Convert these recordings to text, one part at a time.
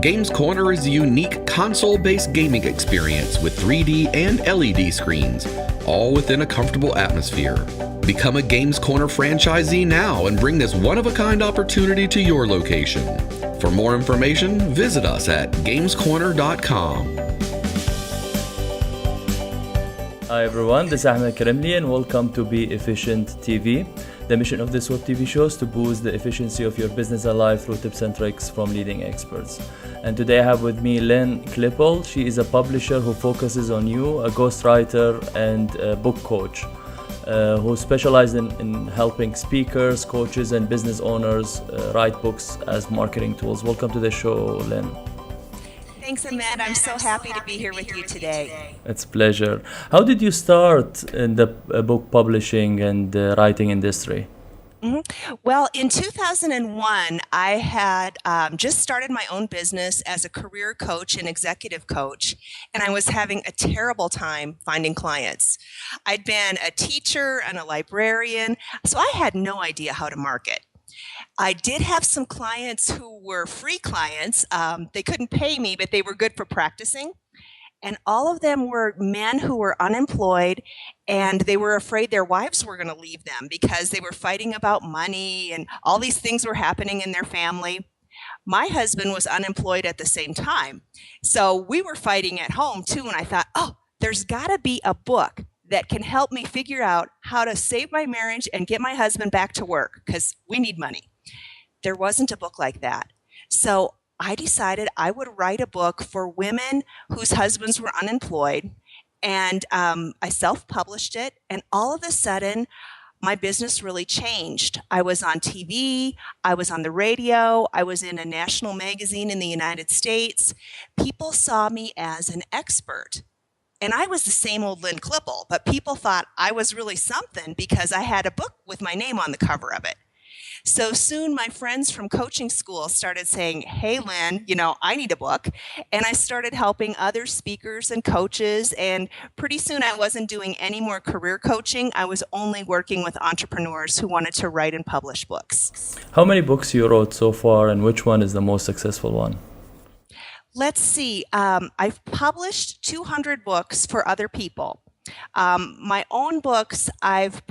Games Corner is a unique console-based gaming experience with 3D and LED screens, all within a comfortable atmosphere. Become a Games Corner franchisee now and bring this one-of-a-kind opportunity to your location. For more information, visit us at gamescorner.com. Hi everyone, this is Ahmed Karimli and welcome to Be Efficient TV. The mission of this web TV show is to boost the efficiency of your business and life through tips and tricks from leading experts. And today I have with me Lynne Klippel. She is a publisher who focuses on you, a ghostwriter and a book coach who specializes in helping speakers, coaches and business owners write books as marketing tools. Welcome to the show, Lynne. Thanks, Ahmed. I'm so happy to be here with you today. It's a pleasure. How did you start in the book publishing and writing industry? Well, in 2001, I had just started my own business as a career coach and executive coach, and I was having a terrible time finding clients. I'd been a teacher and a librarian, so I had no idea how to market. I did have some clients who were free clients. They couldn't pay me, but they were good for practicing. And all of them were men who were unemployed, and they were afraid their wives were going to leave them because they were fighting about money and all these things were happening in their family. My husband was unemployed at the same time. So we were fighting at home too. And I thought, oh, there's got to be a book that can help me figure out how to save my marriage and get my husband back to work because we need money. There wasn't a book like that. So I decided I would write a book for women whose husbands were unemployed. And I self-published it. And all of a sudden, my business really changed. I was on TV. I was on the radio. I was in a national magazine in the United States. People saw me as an expert. And I was the same old Lynne Klippel, but people thought I was really something because I had a book with my name on the cover of it. So soon my friends from coaching school started saying, hey, Lynne, I need a book. And I started helping other speakers and coaches. And pretty soon I wasn't doing any more career coaching. I was only working with entrepreneurs who wanted to write and publish books. How many books you wrote so far and which one is the most successful one? Let's see. I've published 200 books for other people. My own books, I've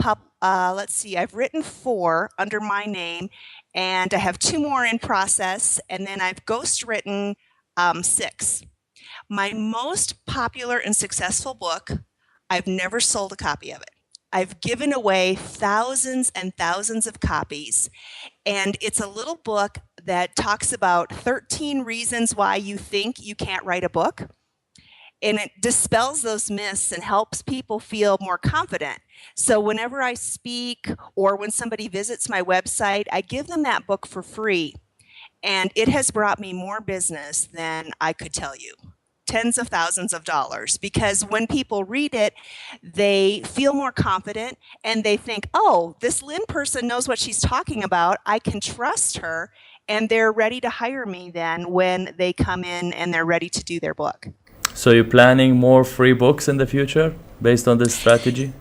written 4 under my name, and I have 2 more in process, and then I've ghostwritten 6. My most popular and successful book, I've never sold a copy of it. I've given away thousands and thousands of copies, and it's a little book that talks about 13 reasons why you think you can't write a book. And it dispels those myths and helps people feel more confident. So whenever I speak or when somebody visits my website, I give them that book for free. And it has brought me more business than I could tell you. Tens of thousands of dollars. Because when people read it, they feel more confident and they think, oh, this Lynne person knows what she's talking about. I can trust her. And they're ready to hire me then when they come in and they're ready to do their book. So you're planning more free books in the future based on this strategy?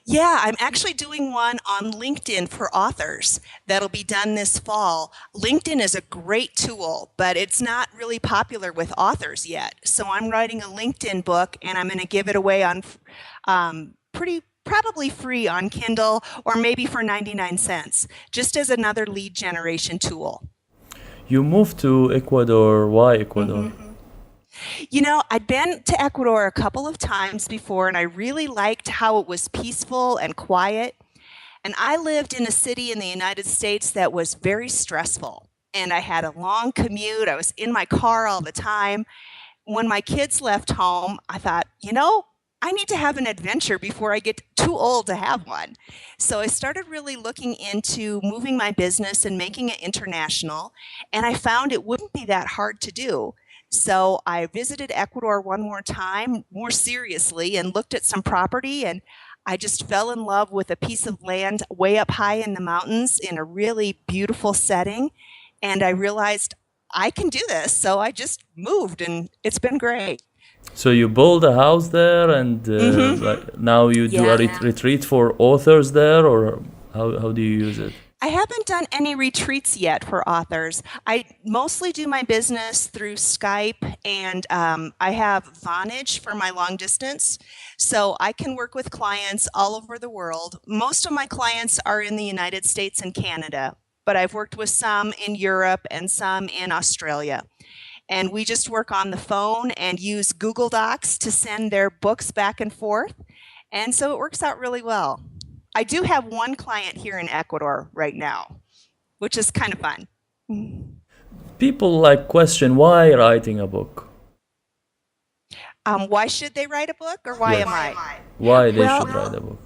Yeah, I'm actually doing one on LinkedIn for authors that'll be done this fall. LinkedIn is a great tool, but it's not really popular with authors yet. So I'm writing a LinkedIn book and I'm going to give it away on probably free on Kindle or maybe for 99 cents, just as another lead generation tool. You moved to Ecuador. Why Ecuador? I'd been to Ecuador a couple of times before, and I really liked how it was peaceful and quiet. And I lived in a city in the United States that was very stressful. And I had a long commute. I was in my car all the time. When my kids left home, I thought, I need to have an adventure before I get too old to have one. So I started really looking into moving my business and making it international. And I found it wouldn't be that hard to do. So I visited Ecuador one more time, more seriously, and looked at some property, and I just fell in love with a piece of land way up high in the mountains in a really beautiful setting, and I realized I can do this, so I just moved, and it's been great. So you build a house there, and now you do a retreat for authors there, or how do you use it? I haven't done any retreats yet for authors. I mostly do my business through Skype, and I have Vonage for my long distance. So I can work with clients all over the world. Most of my clients are in the United States and Canada, but I've worked with some in Europe and some in Australia. And we just work on the phone and use Google Docs to send their books back and forth. And so it works out really well. I do have one client here in Ecuador right now, which is kind of fun. People like question why writing a book? Why should they write a book, or why Yes. am I? Why they Well, should write a book?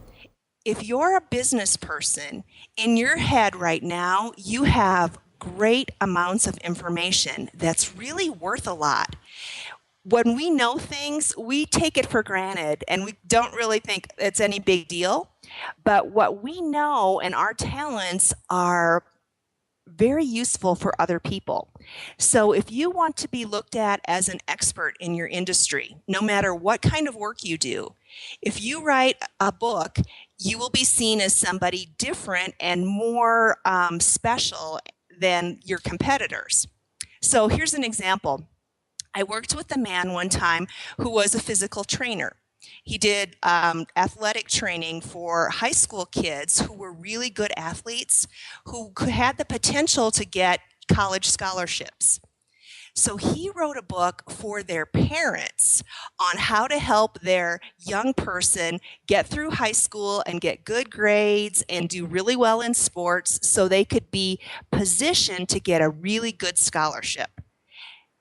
if you're a business person, in your head right now, you have great amounts of information that's really worth a lot. When we know things, we take it for granted and we don't really think it's any big deal. But what we know and our talents are very useful for other people. So if you want to be looked at as an expert in your industry, no matter what kind of work you do, if you write a book, you will be seen as somebody different and more special than your competitors. So here's an example. I worked with a man one time who was a physical trainer. He did athletic training for high school kids who were really good athletes who had the potential to get college scholarships. So he wrote a book for their parents on how to help their young person get through high school and get good grades and do really well in sports so they could be positioned to get a really good scholarship.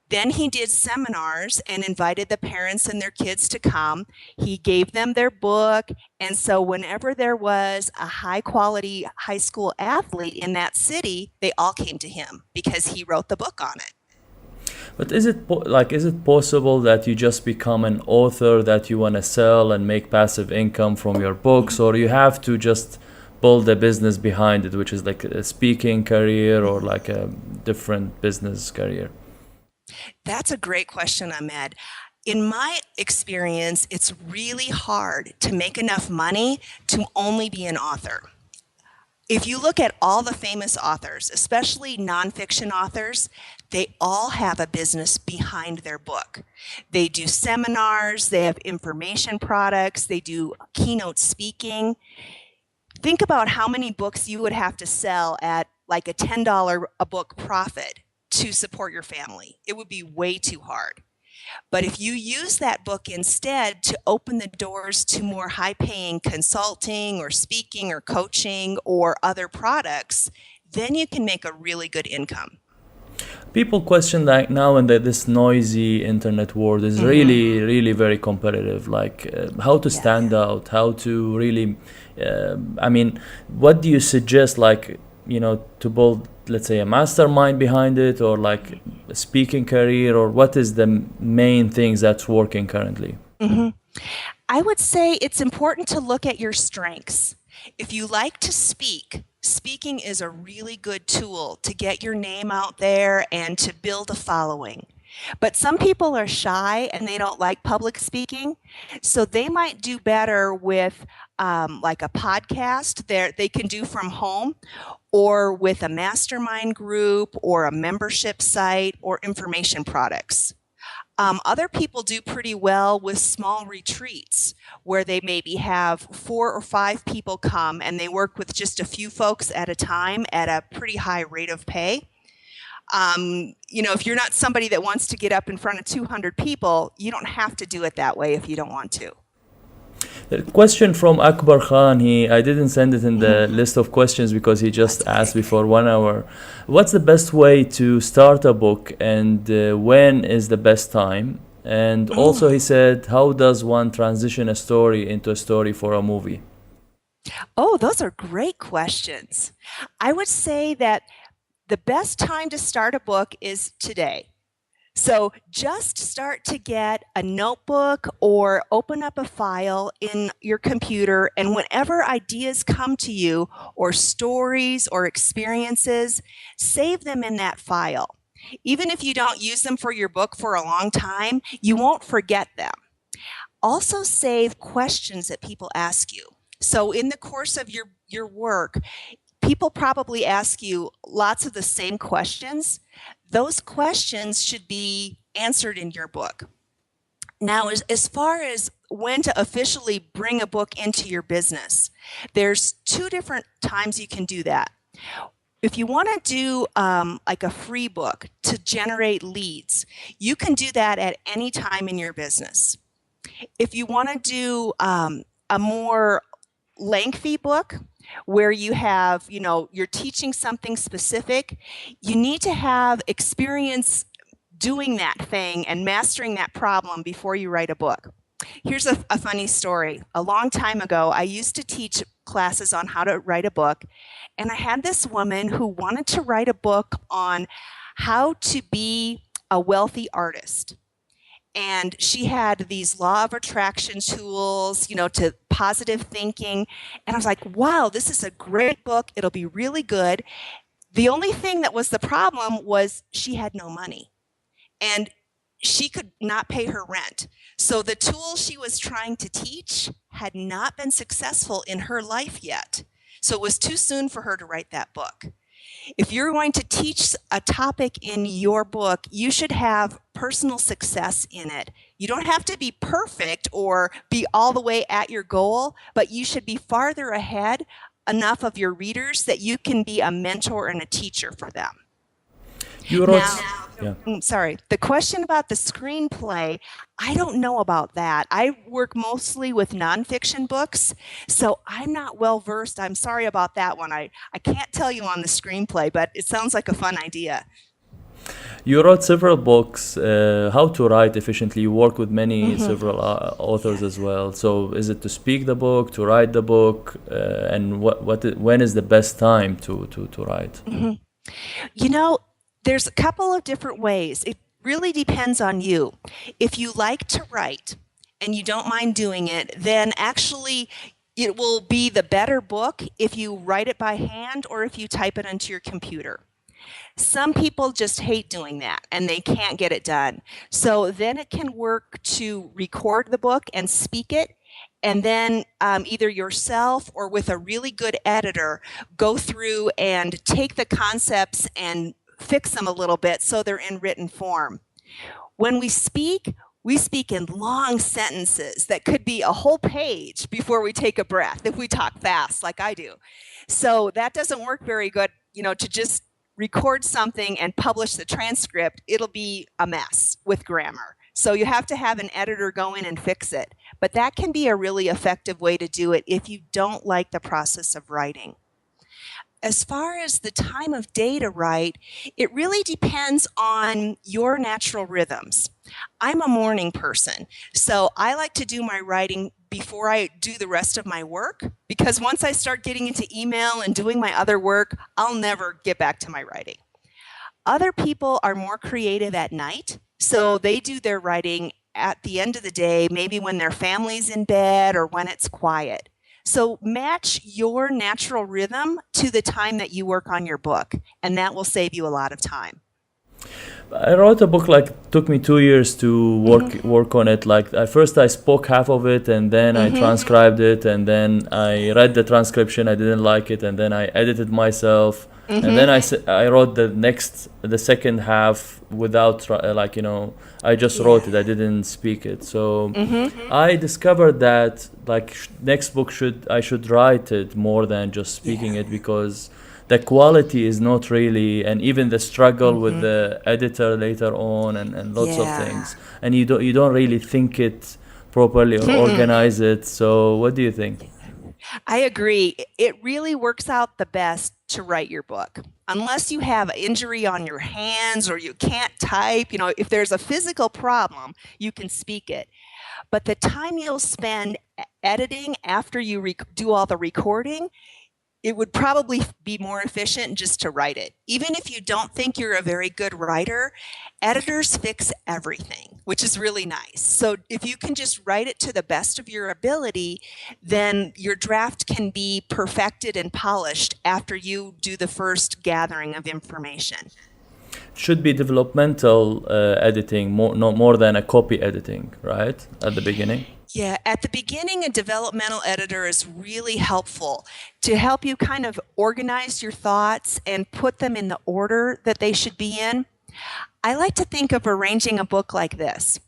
Then he did seminars and invited the parents and their kids to come. He gave them their book. And so whenever there was a high quality high school athlete in that city, they all came to him because he wrote the book on it. But is it possible that you just become an author that you want to sell and make passive income from your books, or you have to just build a business behind it, which is like a speaking career or like a different business career? That's a great question, Ahmed. In my experience, it's really hard to make enough money to only be an author. If you look at all the famous authors, especially nonfiction authors, they all have a business behind their book. They do seminars, they have information products, they do keynote speaking. Think about how many books you would have to sell at like a $10 a book profit to support your family. It would be way too hard. But if you use that book instead to open the doors to more high-paying consulting or speaking or coaching or other products, then you can make a really good income. People question that now in this noisy internet world is really, really very competitive. Like how to stand out, how to really, what do you suggest, like, to build, let's say, a mastermind behind it, or like a speaking career, or what is the main things that's working currently? I would say it's important to look at your strengths. If you like to speak, speaking is a really good tool to get your name out there and to build a following. But some people are shy and they don't like public speaking, so they might do better with like a podcast they can do from home, or with a mastermind group or a membership site or information products. Other people do pretty well with small retreats where they maybe have 4 or 5 people come and they work with just a few folks at a time at a pretty high rate of pay. If you're not somebody that wants to get up in front of 200 people, you don't have to do it that way if you don't want to. The question from Akbar Khan, I didn't send it in the list of questions because he just asked before 1 hour. What's the best way to start a book, and when is the best time? And also he said, how does one transition a story into a story for a movie? Oh, those are great questions. I would say that the best time to start a book is today. So just start to get a notebook or open up a file in your computer, and whenever ideas come to you, or stories or experiences, save them in that file. Even if you don't use them for your book for a long time, you won't forget them. Also save questions that people ask you. So in the course of your work, people probably ask you lots of the same questions. Those questions should be answered in your book. Now, as far as when to officially bring a book into your business, there's two different times you can do that. If you want to do like a free book to generate leads, you can do that at any time in your business. If you want to do a more lengthy book where you have, you're teaching something specific, you need to have experience doing that thing and mastering that problem before you write a book. Here's a funny story. A long time ago, I used to teach classes on how to write a book, and I had this woman who wanted to write a book on how to be a wealthy artist. And she had these law of attraction tools, to positive thinking. And I was like, wow, this is a great book. It'll be really good. The only thing that was the problem was she had no money. And she could not pay her rent. So the tool she was trying to teach had not been successful in her life yet. So it was too soon for her to write that book. If you're going to teach a topic in your book, you should have personal success in it. You don't have to be perfect or be all the way at your goal, but you should be farther ahead enough of your readers that you can be a mentor and a teacher for them. Sorry, the question about the screenplay, I don't know about that. I work mostly with nonfiction books, so I'm not well versed. I'm sorry about that one. I can't tell you on the screenplay, but it sounds like a fun idea. You wrote several books, how to write efficiently. You work with several authors as well. So is it to speak the book, to write the book, and when is the best time to write? There's a couple of different ways. It really depends on you. If you like to write and you don't mind doing it, then actually it will be the better book if you write it by hand or if you type it onto your computer. Some people just hate doing that and they can't get it done. So then it can work to record the book and speak it, and then either yourself or with a really good editor go through and take the concepts and fix them a little bit so they're in written form. When we speak in long sentences that could be a whole page before we take a breath if we talk fast like I do. So that doesn't work very good, to just record something and publish the transcript. It'll be a mess with grammar. So you have to have an editor go in and fix it. But that can be a really effective way to do it if you don't like the process of writing. As far as the time of day to write, it really depends on your natural rhythms. I'm a morning person, so I like to do my writing before I do the rest of my work, because once I start getting into email and doing my other work, I'll never get back to my writing. Other people are more creative at night, so they do their writing at the end of the day, maybe when their family's in bed or when it's quiet. So match your natural rhythm to the time that you work on your book, and that will save you a lot of time. I wrote a book, took me 2 years to work on it. At first I spoke half of it, and then I transcribed it, and then I read the transcription. I didn't like it, and then I edited myself. And then I wrote the second half without, I just wrote it. I didn't speak it. So I discovered that next book I should write it more than just speaking it, because the quality is not really, and even the struggle with the editor later on and lots of things. And you don't really think it properly or organize it. So what do you think? I agree. It really works out the best to write your book. Unless you have an injury on your hands or you can't type, if there's a physical problem, you can speak it. But the time you'll spend editing after you do all the recording, it would probably be more efficient just to write it. Even if you don't think you're a very good writer, editors fix everything, which is really nice. So if you can just write it to the best of your ability, then your draft can be perfected and polished after you do the first gathering of information. Should be developmental editing more than a copy editing, right? At the beginning? Yeah, at the beginning, a developmental editor is really helpful to help you kind of organize your thoughts and put them in the order that they should be in. I like to think of arranging a book like this.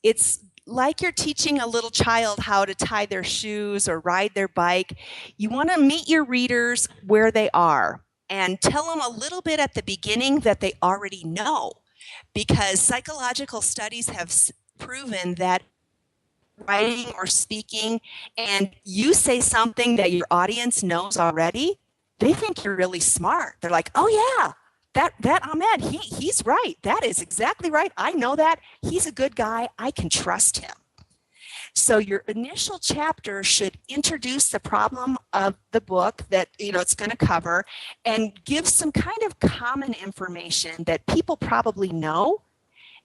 It's like you're teaching a little child how to tie their shoes or ride their bike. You want to meet your readers where they are and tell them a little bit at the beginning that they already know, because psychological studies have proven that writing or speaking and you say something that your audience knows already, they think you're really smart. They're like, oh yeah, that Ahmed, he's right. That is exactly right. I know that. He's a good guy. I can trust him. So your initial chapter should introduce the problem of the book that it's going to cover and give some kind of common information that people probably know.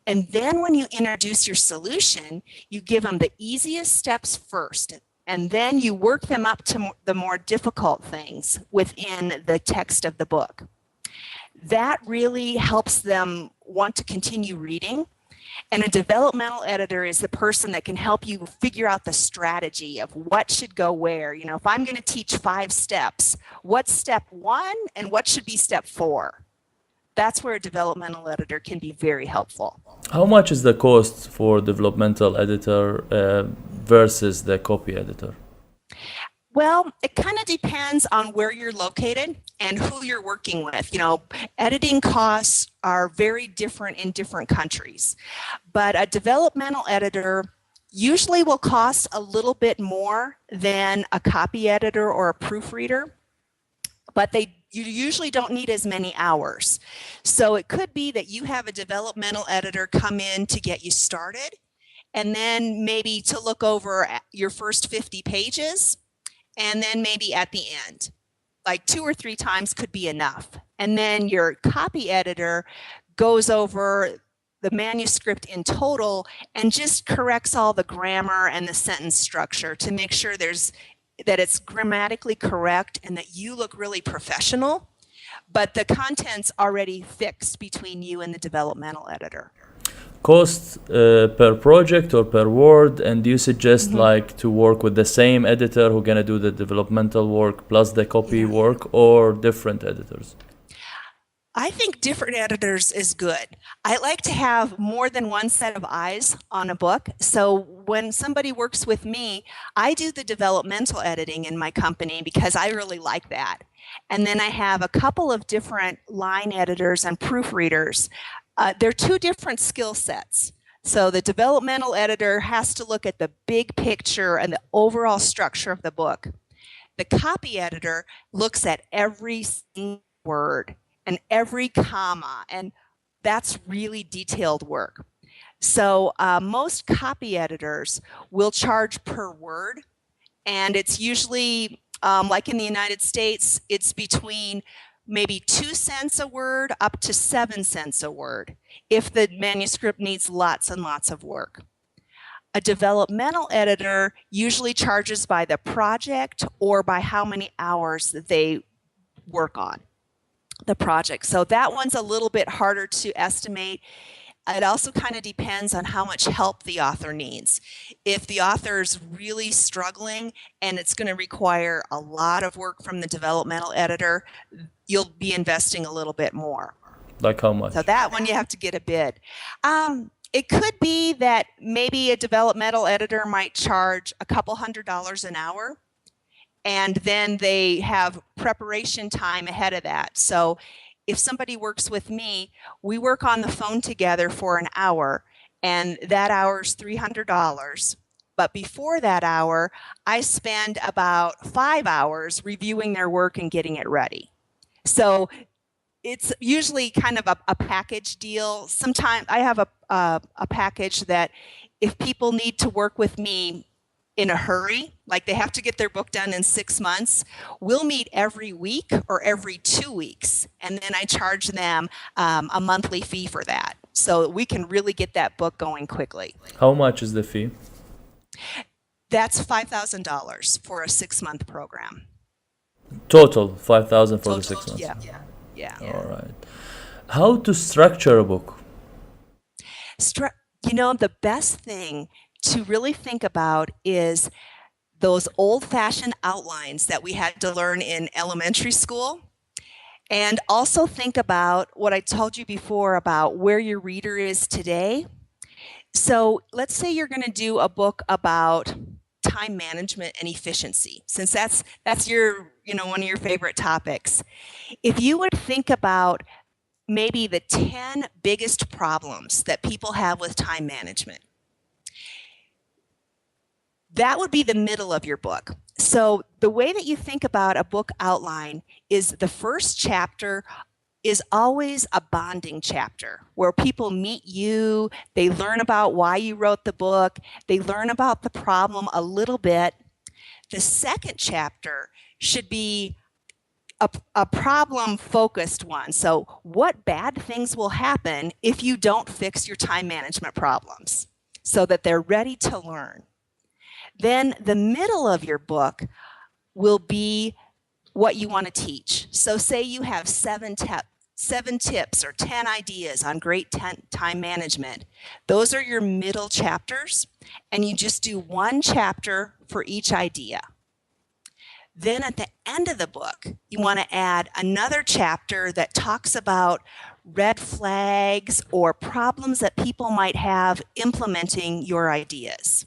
And then when you introduce your solution, you give them the easiest steps first, and then you work them up to the more difficult things within the text of the book. That really helps them want to continue reading. And a developmental editor is the person that can help you figure out the strategy of what should go where. If I'm going to teach 5 steps, what's step 1 and what should be step 4? That's where a developmental editor can be very helpful. How much is the cost for developmental editor versus the copy editor? Well, it kind of depends on where you're located and who you're working with. Editing costs are very different in different countries, but a developmental editor usually will cost a little bit more than a copy editor or a proofreader, but you usually don't need as many hours. So it could be that you have a developmental editor come in to get you started, and then maybe to look over your first 50 pages, and then maybe at the end, like 2 or 3 times could be enough. And then your copy editor goes over the manuscript in total and just corrects all the grammar and the sentence structure to make sure that it's grammatically correct and that you look really professional, but the content's already fixed between you and the developmental editor. Cost per project or per word, and do you suggest like to work with the same editor who's gonna do the developmental work plus the copy work, or different editors? I think different editors is good. I like to have more than one set of eyes on a book. So when somebody works with me, I do the developmental editing in my company because I really like that. And then I have a couple of different line editors and proofreaders. They're 2 different skill sets. So the developmental editor has to look at the big picture and the overall structure of the book. The copy editor looks at every single word and every comma, and that's really detailed work. So most copy editors will charge per word, and it's usually, like in the United States, it's between maybe 2 cents a word up to 7 cents a word if the manuscript needs lots and lots of work. A developmental editor usually charges by the project or by how many hours that they work on the project. So that one's a little bit harder to estimate. It also kind of depends on how much help the author needs. If the author's really struggling and it's going to require a lot of work from the developmental editor, you'll be investing a little bit more. Like how much? So that one you have to get a bid. It could be that maybe a developmental editor might charge a couple $100s an hour, and then they have preparation time ahead of that. So if somebody works with me, we work on the phone together for an hour, and that hour's $300. But before that hour, I spend about 5 hours reviewing their work and getting it ready. So it's usually kind of a package deal. Sometimes I have a package that if people need to work with me in a hurry, like they have to get their book done in 6 months, we'll meet every week or every 2 weeks, and then I charge them a monthly fee for that, so we can really get that book going quickly. How much is the fee? That's $5,000 for a 6-month program. Total 5,000 for the 6 months. Yeah. All right. How to structure a book? The best thing to really think about is those old-fashioned outlines that we had to learn in elementary school. And also think about what I told you before about where your reader is today. So let's say you're going to do a book about time management and efficiency, since that's your, one of your favorite topics. If you would think about maybe the 10 biggest problems that people have with time management, that would be the middle of your book. So the way that you think about a book outline is the first chapter is always a bonding chapter where people meet you, they learn about why you wrote the book, they learn about the problem a little bit. The second chapter should be a problem-focused one. So what bad things will happen if you don't fix your time management problems so that they're ready to learn? Then the middle of your book will be what you want to teach. So say you have seven tips or 10 ideas on great time management. Those are your middle chapters, and you just do one chapter for each idea. Then at the end of the book, you want to add another chapter that talks about red flags or problems that people might have implementing your ideas.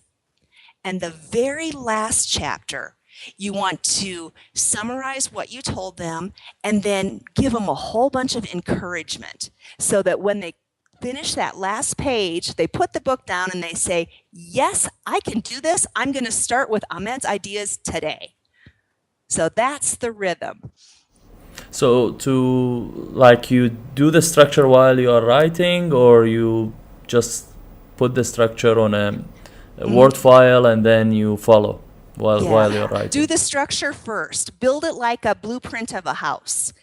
And the very last chapter, you want to summarize what you told them and then give them a whole bunch of encouragement so that when they finish that last page, they put the book down and they say, yes, I can do this. I'm going to start with Ahmed's ideas today. So that's the rhythm. So you do the structure while you are writing, or you just put the structure on a Word file and then you follow while you're writing? Do the structure first. Build it like a blueprint of a house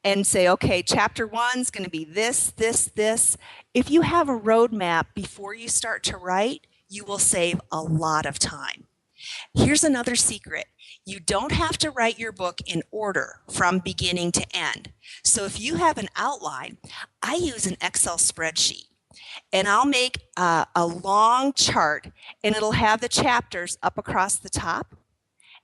and say, okay, chapter 1's going to be this, this, this. If you have a roadmap before you start to write, you will save a lot of time. Here's another secret. You don't have to write your book in order from beginning to end. So if you have an outline, I use an Excel spreadsheet. And I'll make a long chart, and it'll have the chapters up across the top.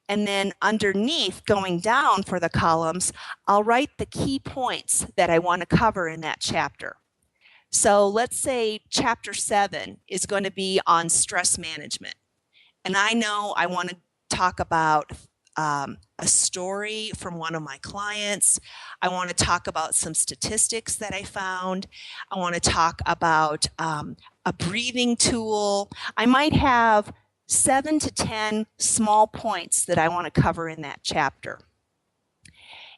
And then underneath, going down for the columns, I'll write the key points that I want to cover in that chapter. So let's say chapter 7 is going to be on stress management. And I know I want to talk about a story from one of my clients. I want to talk about some statistics that I found. I want to talk about a breathing tool. I might have 7 to 10 small points that I want to cover in that chapter.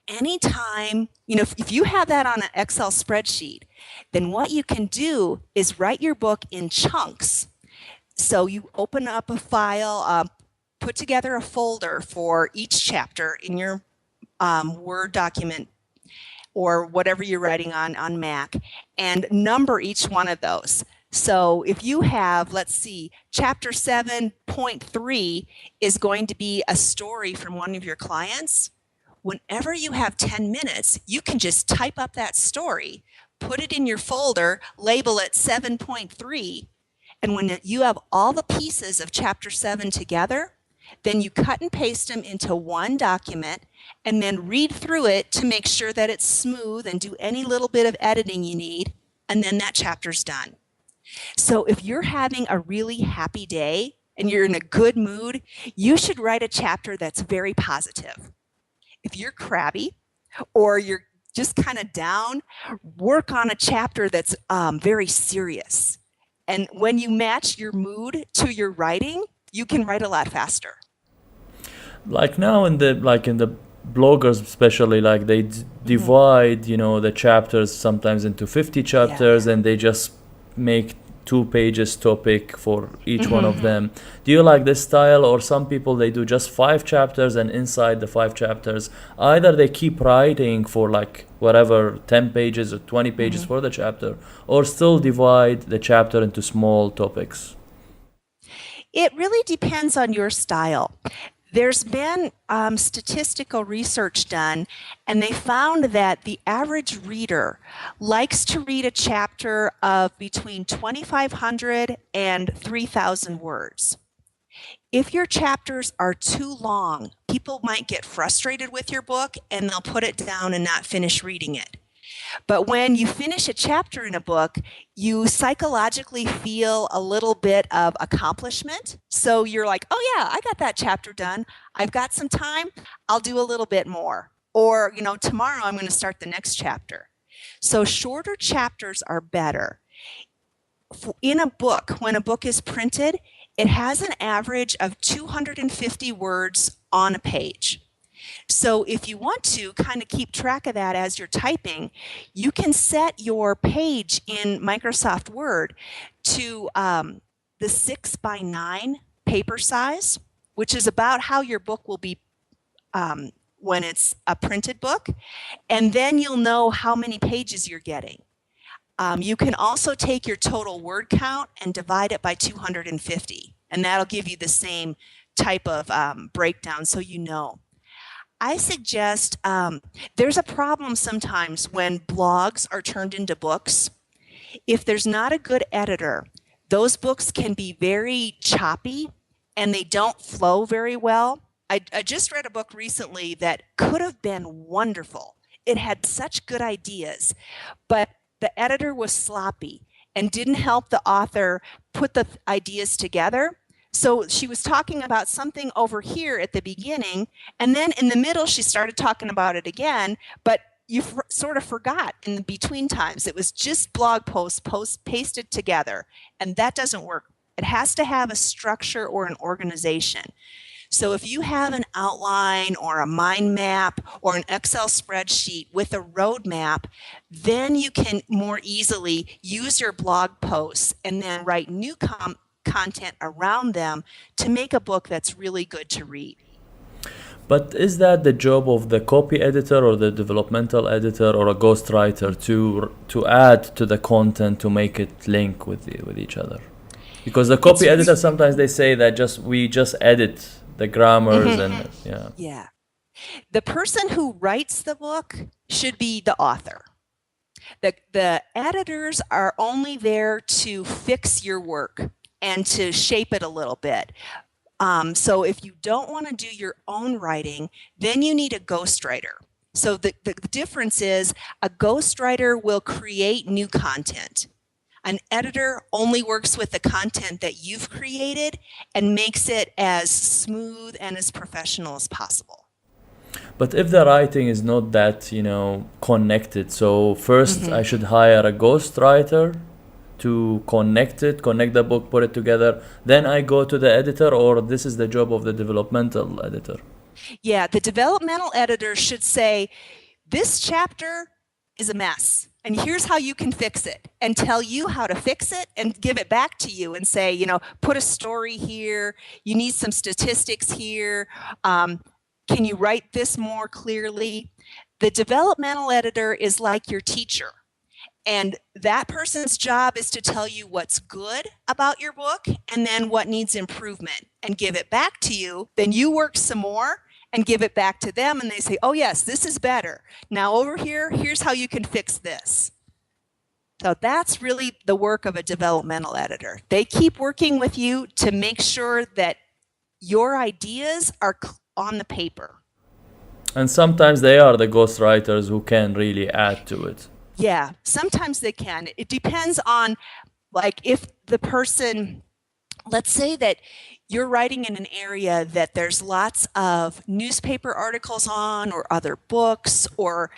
Anytime, if you have that on an Excel spreadsheet, then what you can do is write your book in chunks. So you open up a file, put together a folder for each chapter in your Word document or whatever you're writing on Mac, and number each one of those. So if you have, let's see, chapter 7.3 is going to be a story from one of your clients. Whenever you have 10 minutes, you can just type up that story, put it in your folder, label it 7.3, and when you have all the pieces of chapter 7 together, then you cut and paste them into one document and then read through it to make sure that it's smooth and do any little bit of editing you need, and then that chapter's done. So if you're having a really happy day and you're in a good mood, you should write a chapter that's very positive. If you're crabby or you're just kind of down, work on a chapter that's very serious. And when you match your mood to your writing, you can write a lot faster. Like now in the bloggers especially, like they divide the chapters sometimes into 50 chapters, and they just make 2 pages topic for each one of them. Do you like this style? Or some people, they do just 5 chapters, and inside the 5 chapters either they keep writing for like whatever 10 pages or 20 pages for the chapter, or still divide the chapter into small topics? It really depends on your style. There's been statistical research done, and they found that the average reader likes to read a chapter of between 2,500 and 3,000 words. If your chapters are too long, people might get frustrated with your book and they'll put it down and not finish reading it. But when you finish a chapter in a book, you psychologically feel a little bit of accomplishment. So you're like, oh yeah, I got that chapter done. I've got some time. I'll do a little bit more. Or, tomorrow I'm going to start the next chapter. So shorter chapters are better. In a book, when a book is printed, it has an average of 250 words on a page. So if you want to kind of keep track of that as you're typing, you can set your page in Microsoft Word to the 6:9 paper size, which is about how your book will be when it's a printed book. And then you'll know how many pages you're getting. You can also take your total word count and divide it by 250, and that'll give you the same type of breakdown so you know. I suggest there's a problem sometimes when blogs are turned into books. If there's not a good editor, those books can be very choppy and they don't flow very well. I just read a book recently that could have been wonderful. It had such good ideas, but the editor was sloppy and didn't help the author put the ideas together. So she was talking about something over here at the beginning, and then in the middle she started talking about it again, but you sort of forgot in the between times. It was just blog posts pasted together, and that doesn't work. It has to have a structure or an organization. So if you have an outline or a mind map or an Excel spreadsheet with a roadmap, then you can more easily use your blog posts and then write new content around them to make a book that's really good to read. But is that the job of the copy editor or the developmental editor or a ghostwriter to add to the content to make it link with each other? Because the copy editor, sometimes they say that we just edit the grammars and Yeah. The person who writes the book should be the author. The editors are only there to fix your work and to shape it a little bit. So if you don't want to do your own writing, then you need a ghostwriter. So the difference is a ghostwriter will create new content. An editor only works with the content that you've created and makes it as smooth and as professional as possible. But if the writing is not that, connected, so first I should hire a ghostwriter to connect the book, put it together, then I go to the editor, or this is the job of the developmental editor? Yeah, the developmental editor should say, this chapter is a mess, and here's how you can fix it, and tell you how to fix it and give it back to you and say, put a story here, you need some statistics here, can you write this more clearly? The developmental editor is like your teacher. And that person's job is to tell you what's good about your book and then what needs improvement and give it back to you. Then you work some more and give it back to them and they say, oh yes, this is better. Now over here, here's how you can fix this. So that's really the work of a developmental editor. They keep working with you to make sure that your ideas are on the paper. And sometimes they are the ghostwriters who can really add to it. Yeah, sometimes they can. It depends on, if the person, let's say that you're writing in an area that there's lots of newspaper articles on, or other books, or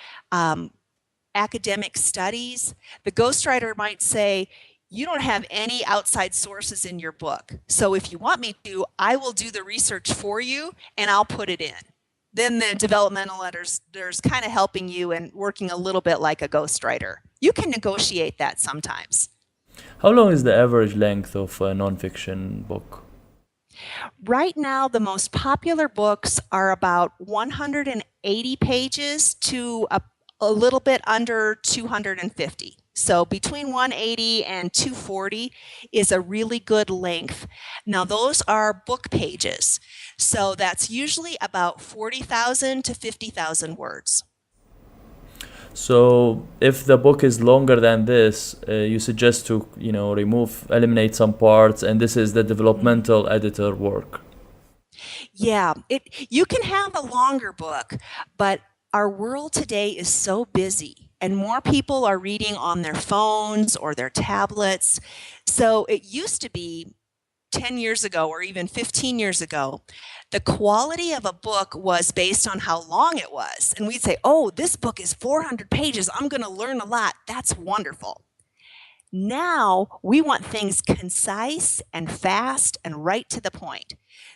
academic studies. The ghostwriter might say, you don't have any outside sources in your book. So if you want me to, I will do the research for you and I'll put it in. Then the developmental editor's kind of helping you and working a little bit like a ghostwriter. You can negotiate that sometimes. How long is the average length of a nonfiction book? Right now, the most popular books are about 180 pages to a little bit under 250. So between 180 and 240 is a really good length. Now those are book pages. So that's usually about 40,000 to 50,000 words. So if the book is longer than this, you suggest to, eliminate some parts, and this is the developmental editor work. Yeah, you can have a longer book, but our world today is so busy and more people are reading on their phones or their tablets. So it used to be 10 years ago or even 15 years ago, the quality of a book was based on how long it was. And we'd say, oh, this book is 400 pages. I'm going to learn a lot. That's wonderful. Now we want things concise and fast and right to the point.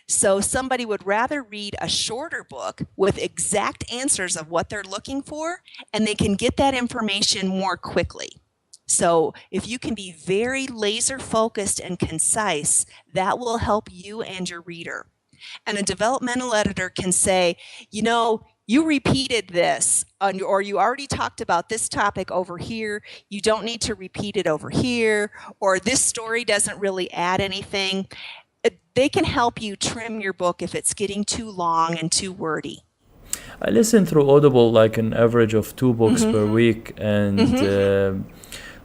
So somebody would rather read a shorter book with exact answers of what they're looking for, and they can get that information more quickly. So if you can be very laser focused and concise, that will help you and your reader. And a developmental editor can say, you repeated this, or you already talked about this topic over here. You don't need to repeat it over here, or this story doesn't really add anything. They can help you trim your book if it's getting too long and too wordy. I listen through Audible like an average of 2 books per week, and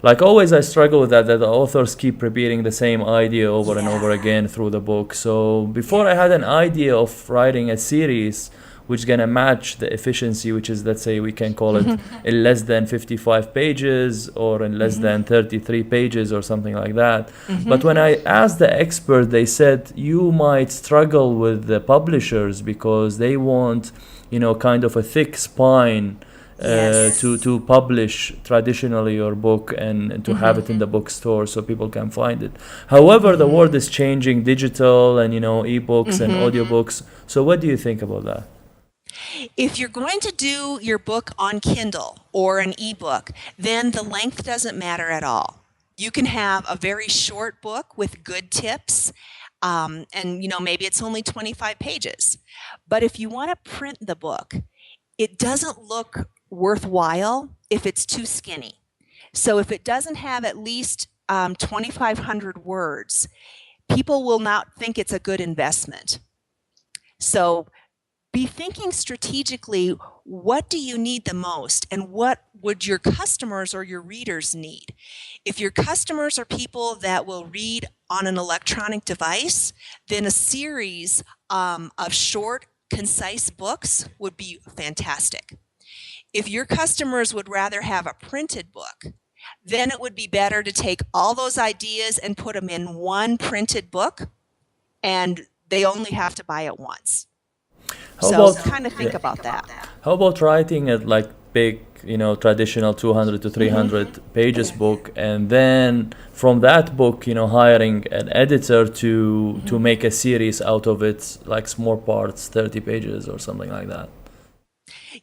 like always I struggle with that the authors keep repeating the same idea over and over again through the book. So before I had an idea of writing a series which is going to match the efficiency, which is, let's say we can call it in less than 55 pages or in less than 33 pages or something like that. But when I asked the expert, they said you might struggle with the publishers because they want, kind of a thick spine to publish traditionally your book and to have it in the bookstore so people can find it. However, the world is changing, digital and ebooks and audiobooks. So what do you think about that? If you're going to do your book on Kindle or an ebook, then the length doesn't matter at all. You can have a very short book with good tips, and maybe it's only 25 pages. But if you want to print the book, it doesn't look worthwhile if it's too skinny. So if it doesn't have at least 2,500 words, people will not think it's a good investment. So be thinking strategically, what do you need the most and what would your customers or your readers need? If your customers are people that will read on an electronic device, then a series of short, concise books would be fantastic. If your customers would rather have a printed book, then it would be better to take all those ideas and put them in one printed book, and they only have to buy it once. So kind of think about that. How about writing a like big, traditional 200 to 300 pages book, and then from that book, hiring an editor to make a series out of it, like small parts, 30 pages or something like that?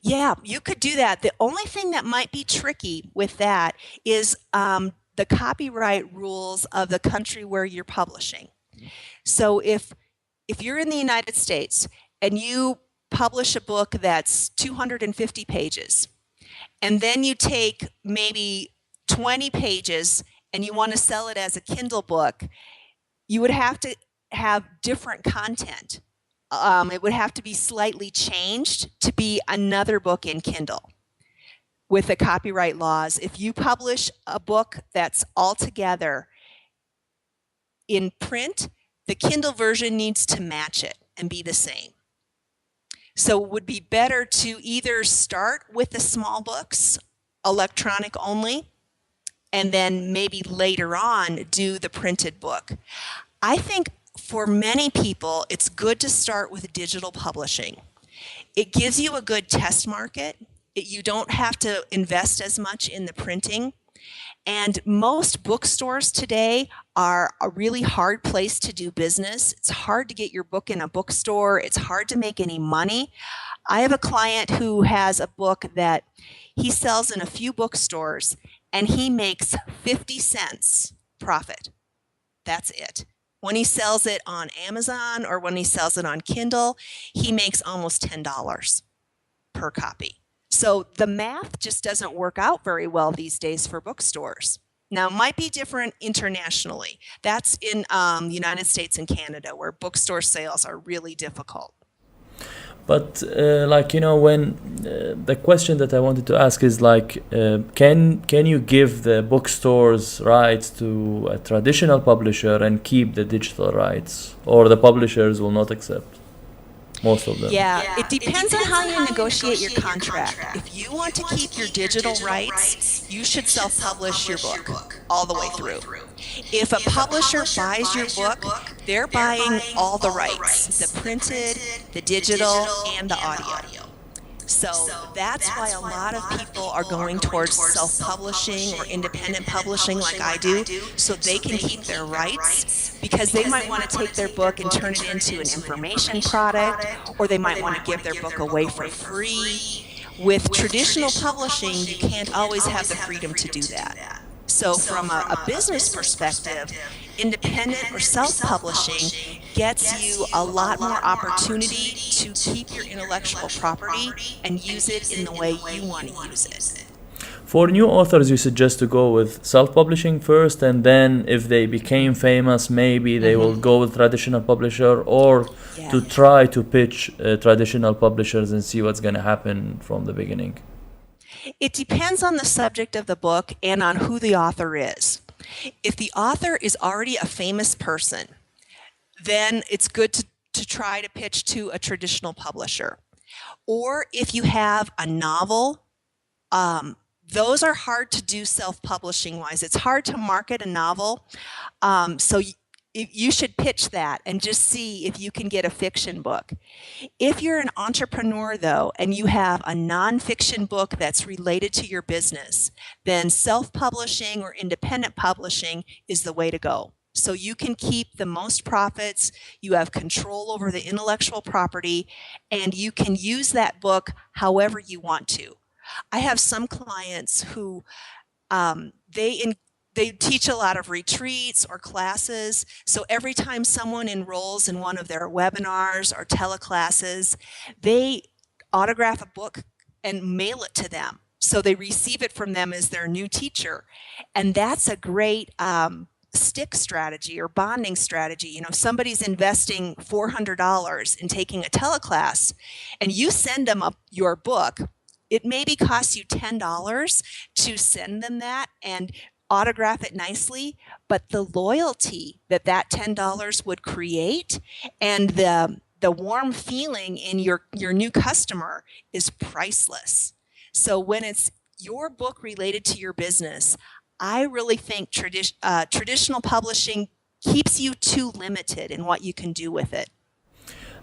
Yeah, you could do that. The only thing that might be tricky with that is the copyright rules of the country where you're publishing. So if you're in the United States and you publish a book that's 250 pages, and then you take maybe 20 pages and you want to sell it as a Kindle book, you would have to have different content. It would have to be slightly changed to be another book in Kindle with the copyright laws. If you publish a book that's altogether in print, the Kindle version needs to match it and be the same. So it would be better to either start with the small books, electronic only, and then maybe later on do the printed book. I think for many people, it's good to start with digital publishing. It gives you a good test market. You don't have to invest as much in the printing. And most bookstores today are a really hard place to do business. It's hard to get your book in a bookstore. It's hard to make any money. I have a client who has a book that he sells in a few bookstores, and he makes 50 cents profit. That's it. When he sells it on Amazon or when he sells it on Kindle, he makes almost $10 per copy. So the math just doesn't work out very well these days for bookstores. Now, it might be different internationally. That's in the United States and Canada, where bookstore sales are really difficult. But when the question that I wanted to ask is can you give the bookstores rights to a traditional publisher and keep the digital rights, or the publishers will not accept? Most of them. Yeah, it depends on how you negotiate your contract. If you want to keep your digital rights, you should self-publish your book all the way through. If a publisher buys your book, they're buying all the rights, the printed, the digital, and the audio. So that's why a lot of people are going towards self-publishing or independent publishing like I do, so they can keep their rights, because they might want to take their book and turn it into an information product, or they might want to give their book away for free. With traditional publishing, you can't always have the freedom to do that. So from a business perspective, independent or self-publishing gets you a lot more opportunity to keep your intellectual property and use it in the way you want to use it. For new authors, you suggest to go with self-publishing first, and then if they became famous, maybe they will go with traditional publisher, or to try to pitch traditional publishers and see what's going to happen from the beginning. It depends on the subject of the book and on who the author is. If the author is already a famous person, then it's good to try to pitch to a traditional publisher. Or if you have a novel, those are hard to do self-publishing wise. It's hard to market a novel. So you should pitch that and just see if you can get a fiction book. If you're an entrepreneur, though, and you have a nonfiction book that's related to your business, then self-publishing or independent publishing is the way to go. So you can keep the most profits, you have control over the intellectual property, and you can use that book however you want to. I have some clients who they teach a lot of retreats or classes. So every time someone enrolls in one of their webinars or teleclasses, they autograph a book and mail it to them. So they receive it from them as their new teacher. And that's a great stick strategy or bonding strategy. You know, somebody's investing $400 in taking a teleclass, and you send them your book. It maybe costs you $10 to send them that and autograph it nicely, but the loyalty that $10 would create and the warm feeling in your new customer is priceless. So when it's your book related to your business, I really think traditional publishing keeps you too limited in what you can do with it.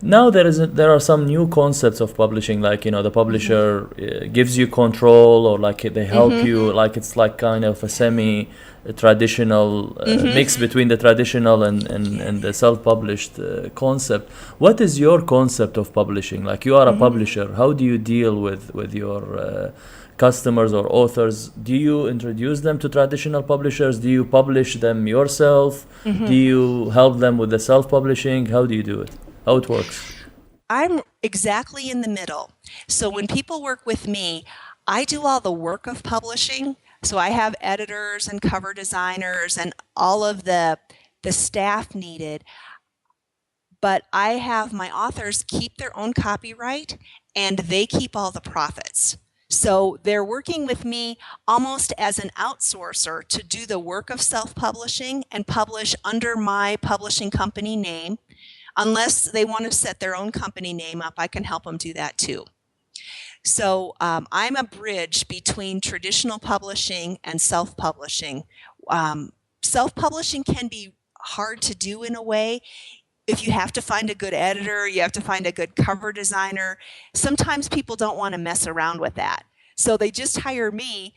Now there are some new concepts of publishing, like the publisher gives you control, or like they help you, like it's like kind of a semi-traditional mix between the traditional and the self-published concept. What is your concept of publishing? Like, you are a publisher, how do you deal with your customers or authors? Do you introduce them to traditional publishers? Do you publish them yourself? Do you help them with the self-publishing? How do you do it? How it works? I'm exactly in the middle. So when people work with me, I do all the work of publishing. So I have editors and cover designers and all of the staff needed. But I have my authors keep their own copyright, and they keep all the profits. So they're working with me almost as an outsourcer to do the work of self-publishing and publish under my publishing company name. Unless they want to set their own company name up, I can help them do that too. So I'm a bridge between traditional publishing and self-publishing. Self-publishing can be hard to do in a way. If you have to find a good editor, you have to find a good cover designer. Sometimes people don't want to mess around with that. So they just hire me.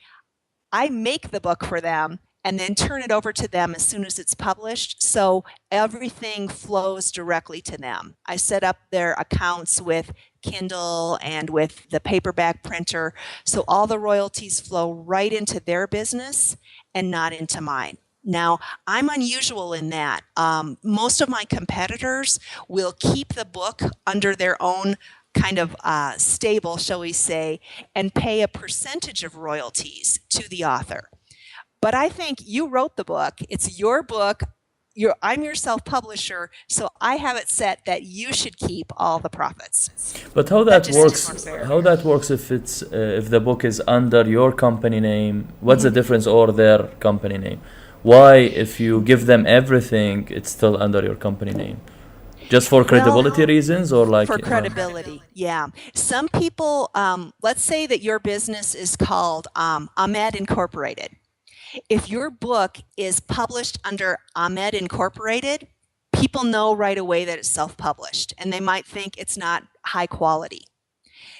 I make the book for them and then turn it over to them as soon as it's published. So everything flows directly to them. I set up their accounts with Kindle and with the paperback printer. So all the royalties flow right into their business and not into mine. Now, I'm unusual in that. Most of my competitors will keep the book under their own kind of stable, shall we say, and pay a percentage of royalties to the author. But I think you wrote the book. It's your book. I'm your self-publisher, so I have it set that you should keep all the profits. But how That that just seems more works? fair. How that works if it's if the book is under your company name? What's the difference, or their company name? Why, if you give them everything, it's still under your company name? Just for credibility reasons, or like For credibility, yeah. Some people, let's say that your business is called Ahmed Incorporated. If your book is published under Ahmed Incorporated, people know right away that it's self-published, and they might think it's not high quality.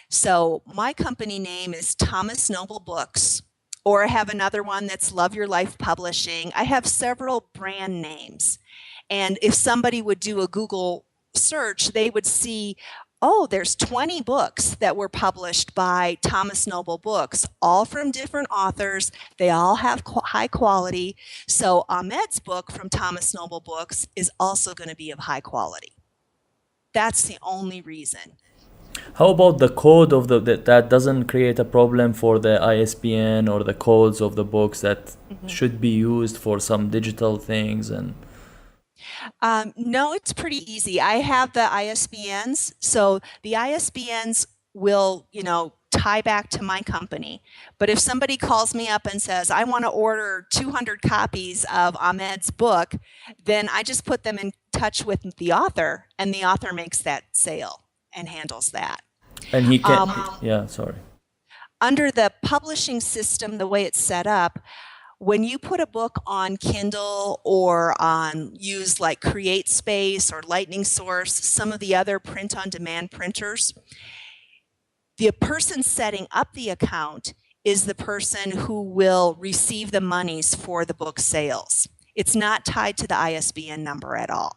So my company name is Thomas Noble Books, or I have another one that's Love Your Life Publishing. I have several brand names. And if somebody would do a Google search, they would see, oh, there's 20 books that were published by Thomas Noble Books, all from different authors. They all have high quality. So Ahmed's book from Thomas Noble Books is also going to be of high quality. That's the only reason. how about the code of that doesn't create a problem for the ISBN or the codes of the books that should be used for some digital things? And No, it's pretty easy. I have the ISBNs. So the ISBNs will, tie back to my company. But if somebody calls me up and says, I want to order 200 copies of Ahmed's book, then I just put them in touch with the author, and the author makes that sale and handles that. and he can, yeah, sorry. Under the publishing system, the way it's set up, when you put a book on Kindle or use like CreateSpace or Lightning Source, some of the other print-on-demand printers, the person setting up the account is the person who will receive the monies for the book sales. It's not tied to the ISBN number at all.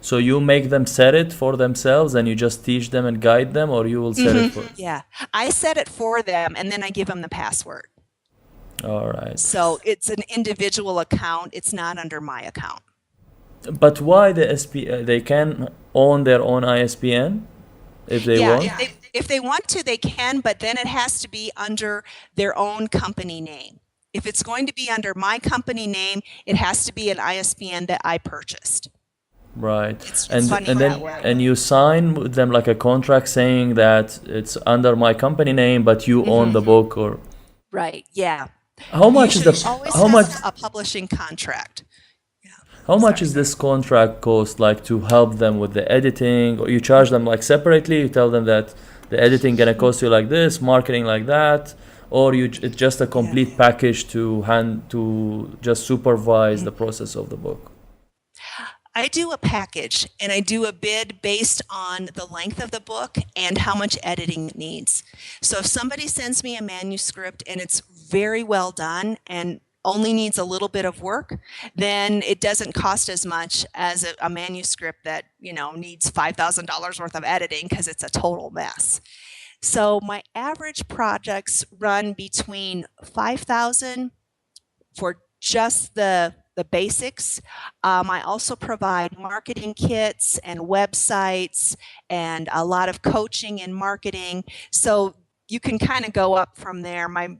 So you make them set it for themselves, and you just teach them and guide them, or you will set it for? Yeah, I set it for them, and then I give them the password. All right. So it's an individual account. It's not under my account. But why the they can own their own ISBN if they want? If they want to, they can, but then it has to be under their own company name. If it's going to be under my company name, it has to be an ISBN that I purchased. Right. It's and funny and that then way. and you sign with them like a contract saying that it's under my company name, but you own the book, or Right, yeah. how much is You the should always how have much a publishing contract. how much is this contract cost, like, to help them with the editing? Or you charge them like separately? You tell them that the editing gonna cost you like this, marketing like that, or it's just a complete package to just supervise the process of the book? I do a package, and I do a bid based on the length of the book and how much editing it needs. So if somebody sends me a manuscript and it's very well done and only needs a little bit of work, then it doesn't cost as much as a manuscript that, needs $5,000 worth of editing because it's a total mess. So my average projects run between $5,000 for just the basics. I also provide marketing kits and websites and a lot of coaching and marketing. So you can kind of go up from there. My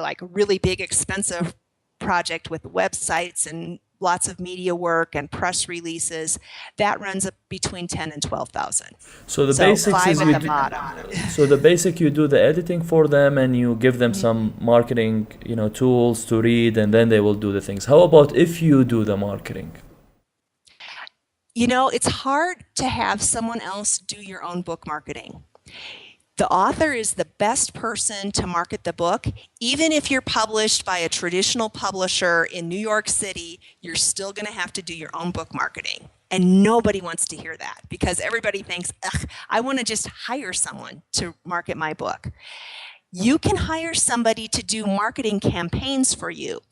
like really big expensive project with websites and lots of media work and press releases, that runs up between 10 and 12,000. So the basics five is at you the do, bottom. so the basic, you do the editing for them, and you give them some marketing, tools to read, and then they will do the things. How about if you do the marketing? It's hard to have someone else do your own book marketing. The author is the best person to market the book. Even if you're published by a traditional publisher in New York City, you're still going to have to do your own book marketing. And nobody wants to hear that because everybody thinks, ugh, I want to just hire someone to market my book. You can hire somebody to do marketing campaigns for you,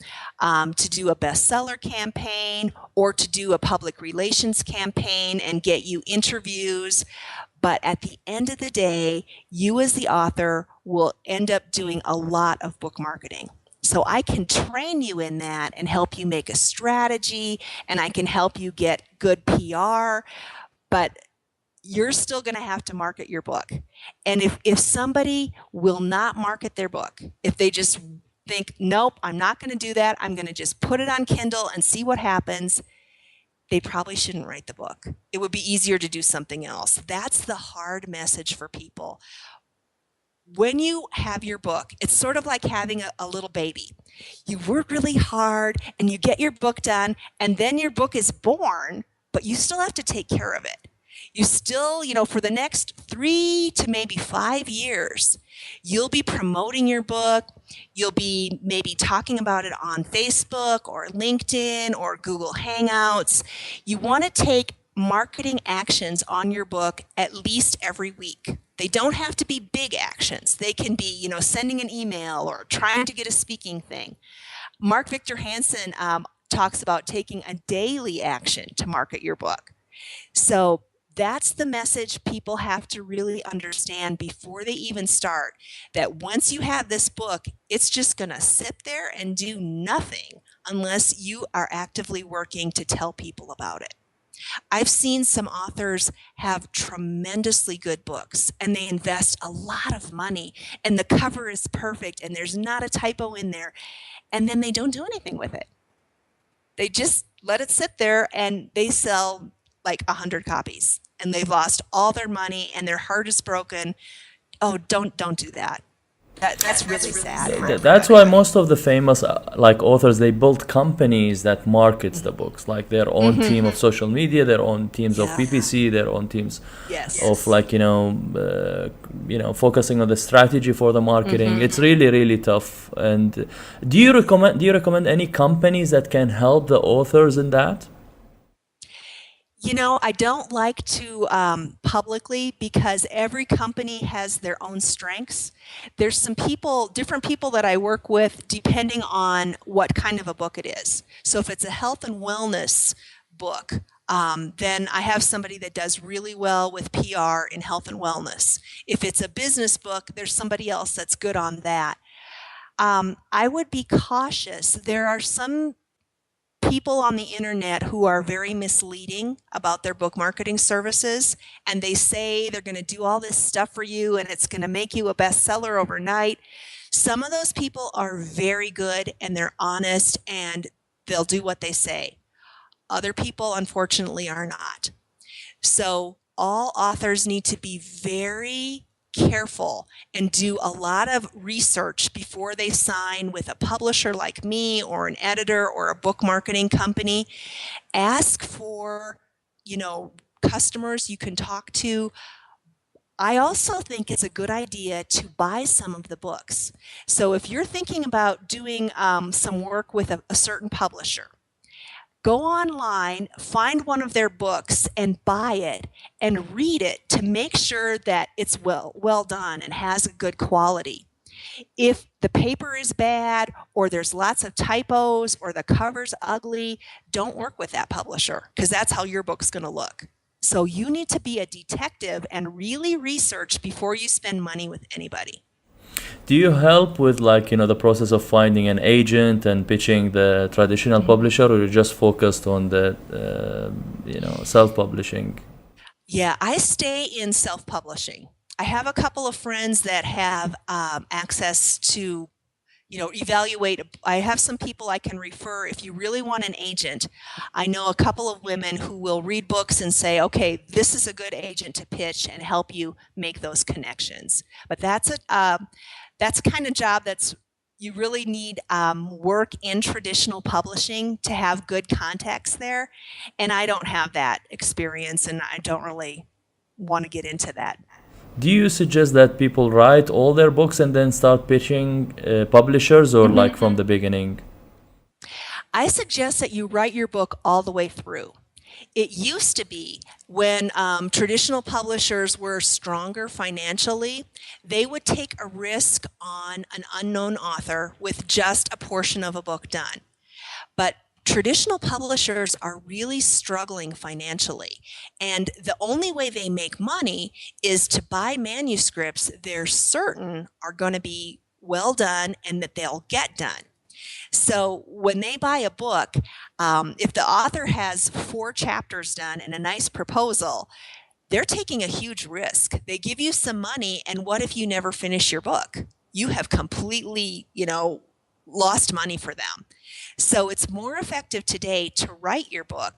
to do a bestseller campaign or to do a public relations campaign and get you interviews. But at the end of the day, you as the author will end up doing a lot of book marketing. So I can train you in that and help you make a strategy, and I can help you get good PR, but you're still going to have to market your book. And if somebody will not market their book, if they just think, nope, I'm not going to do that. I'm going to just put it on Kindle and see what happens. They probably shouldn't write the book. It would be easier to do something else. That's the hard message for people. When you have your book, it's sort of like having a little baby. You work really hard and you get your book done, and then your book is born, but you still have to take care of it. You still, for the next 3 to maybe 5 years, you'll be promoting your book. You'll be maybe talking about it on Facebook or LinkedIn or Google Hangouts. You want to take marketing actions on your book at least every week. They don't have to be big actions. They can be, sending an email or trying to get a speaking thing. Mark Victor Hansen talks about taking a daily action to market your book. So that's the message people have to really understand before they even start, that once you have this book, it's just going to sit there and do nothing unless you are actively working to tell people about it. I've seen some authors have tremendously good books and they invest a lot of money and the cover is perfect and there's not a typo in there, and then they don't do anything with it. They just let it sit there and they sell like 100 copies and they've lost all their money and their heart is broken. Oh, don't do that. That's really sad. That's why most of the famous authors, they build companies that markets the books, like their own team of social media, their own teams of PPC, their own teams of focusing on the strategy for the marketing. It's really, really tough. And do you recommend any companies that can help the authors in that? I don't like to publicly, because every company has their own strengths. There's some different people that I work with depending on what kind of a book it is. So if it's a health and wellness book, then I have somebody that does really well with PR in health and wellness. If it's a business book, there's somebody else that's good on that. I would be cautious. There are some people on the internet who are very misleading about their book marketing services, and they say they're going to do all this stuff for you and it's going to make you a bestseller overnight. Some of those people are very good and they're honest and they'll do what they say. Other people, unfortunately, are not. So all authors need to be very careful and do a lot of research before they sign with a publisher like me or an editor or a book marketing company. Ask for, customers you can talk to. I also think it's a good idea to buy some of the books. So if you're thinking about doing some work with a certain publisher, go online, find one of their books and buy it and read it to make sure that it's well done and has a good quality. If the paper is bad or there's lots of typos or the cover's ugly, don't work with that publisher, because that's how your book's going to look. So you need to be a detective and really research before you spend money with anybody. Do you help with the process of finding an agent and pitching the traditional publisher, or you're just focused on the self-publishing? Yeah, I stay in self-publishing. I have a couple of friends that have access to, evaluate. I have some people I can refer if you really want an agent. I know a couple of women who will read books and say, okay, this is a good agent to pitch and help you make those connections. But that's the kind of job you really need work in traditional publishing to have good contacts there. And I don't have that experience and I don't really want to get into that. Do you suggest that people write all their books and then start pitching publishers, or from the beginning? I suggest that you write your book all the way through. It used to be when traditional publishers were stronger financially, they would take a risk on an unknown author with just a portion of a book done. But traditional publishers are really struggling financially, and the only way they make money is to buy manuscripts they're certain are going to be well done and that they'll get done. So when they buy a book, if the author has 4 chapters done and a nice proposal, they're taking a huge risk. They give you some money, and what if you never finish your book? You have completely, lost money for them. So it's more effective today to write your book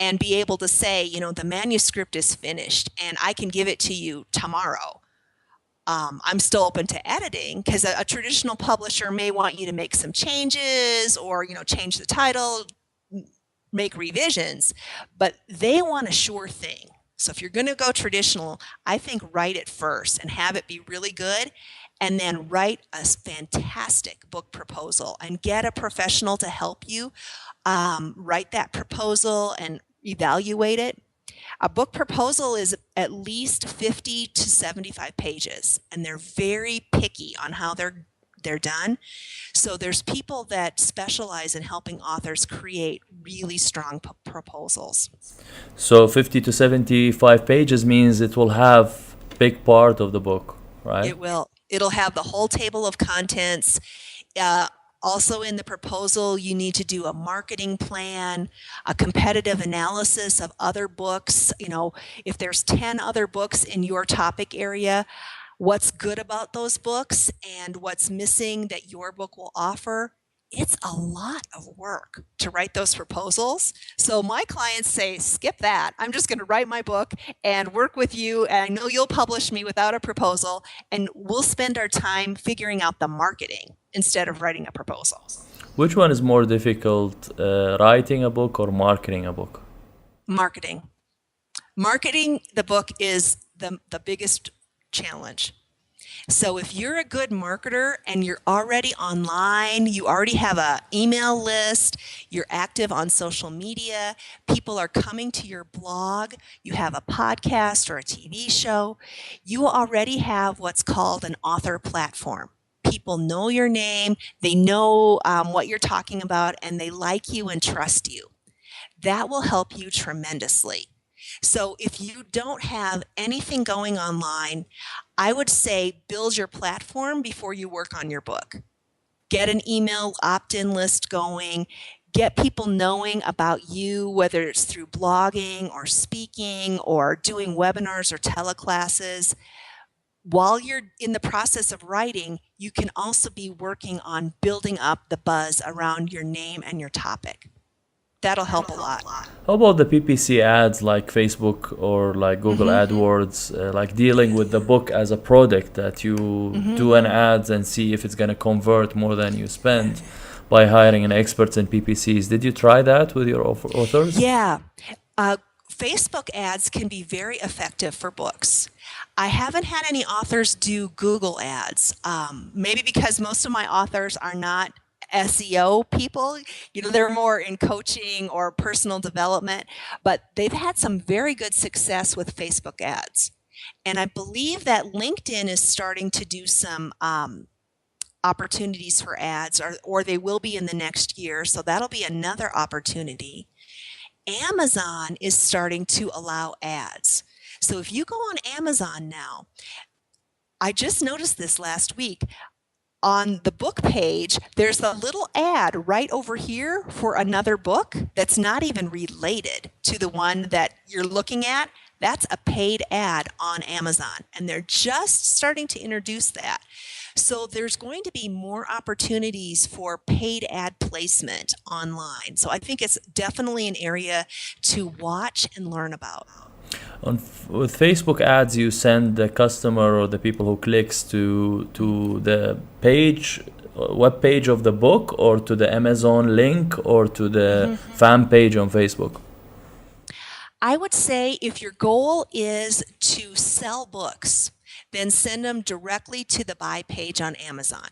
and be able to say, the manuscript is finished and I can give it to you tomorrow. I'm still open to editing because a traditional publisher may want you to make some changes or, change the title, make revisions, but they want a sure thing. So if you're going to go traditional, I think write it first and have it be really good, and then write a fantastic book proposal and get a professional to help you write that proposal and evaluate it. A book proposal is at least 50 to 75 pages, and they're very picky on how they're done. So there's people that specialize in helping authors create really strong proposals. So 50 to 75 pages means it will have big part of the book, right? It will. It'll have the whole table of contents. Also in the proposal, you need to do a marketing plan, a competitive analysis of other books. If there's 10 other books in your topic area, what's good about those books and what's missing that your book will offer. It's a lot of work to write those proposals. So my clients say, skip that. I'm just going to write my book and work with you. And I know you'll publish me without a proposal. And we'll spend our time figuring out the marketing instead of writing a proposal. Which one is more difficult, writing a book or marketing a book? Marketing. Marketing the book is the biggest challenge. So if you're a good marketer and you're already online, you already have an email list, you're active on social media, people are coming to your blog, you have a podcast or a TV show, you already have what's called an author platform. People know your name, they know what you're talking about, and they like you and trust you. That will help you tremendously. So if you don't have anything going online, I would say build your platform before you work on your book. Get an email opt-in list going. Get people knowing about you, whether it's through blogging or speaking or doing webinars or teleclasses. While you're in the process of writing, you can also be working on building up the buzz around your name and your topic. That'll help a lot. How about the PPC ads like Facebook or like Google AdWords, like dealing with the book as a product that you do an ads and see if it's going to convert more than you spend by hiring an experts in PPCs. Did you try that with your authors? Yeah. Facebook ads can be very effective for books. I haven't had any authors do Google ads, maybe because most of my authors are not SEO people, they're more in coaching or personal development, but they've had some very good success with Facebook ads. And I believe that LinkedIn is starting to do some opportunities for ads, or they will be in the next year. So that'll be another opportunity. Amazon is starting to allow ads. So if you go on Amazon now, I just noticed this last week, on the book page, there's a little ad right over here for another book that's not even related to the one that you're looking at. That's a paid ad on Amazon, and they're just starting to introduce that. So there's going to be more opportunities for paid ad placement online. So I think it's definitely an area to watch and learn about. With Facebook ads, you send the customer or the people who clicks to the page, web page of the book, or to the Amazon link, or to the fan page on Facebook. I would say if your goal is to sell books, then send them directly to the buy page on Amazon.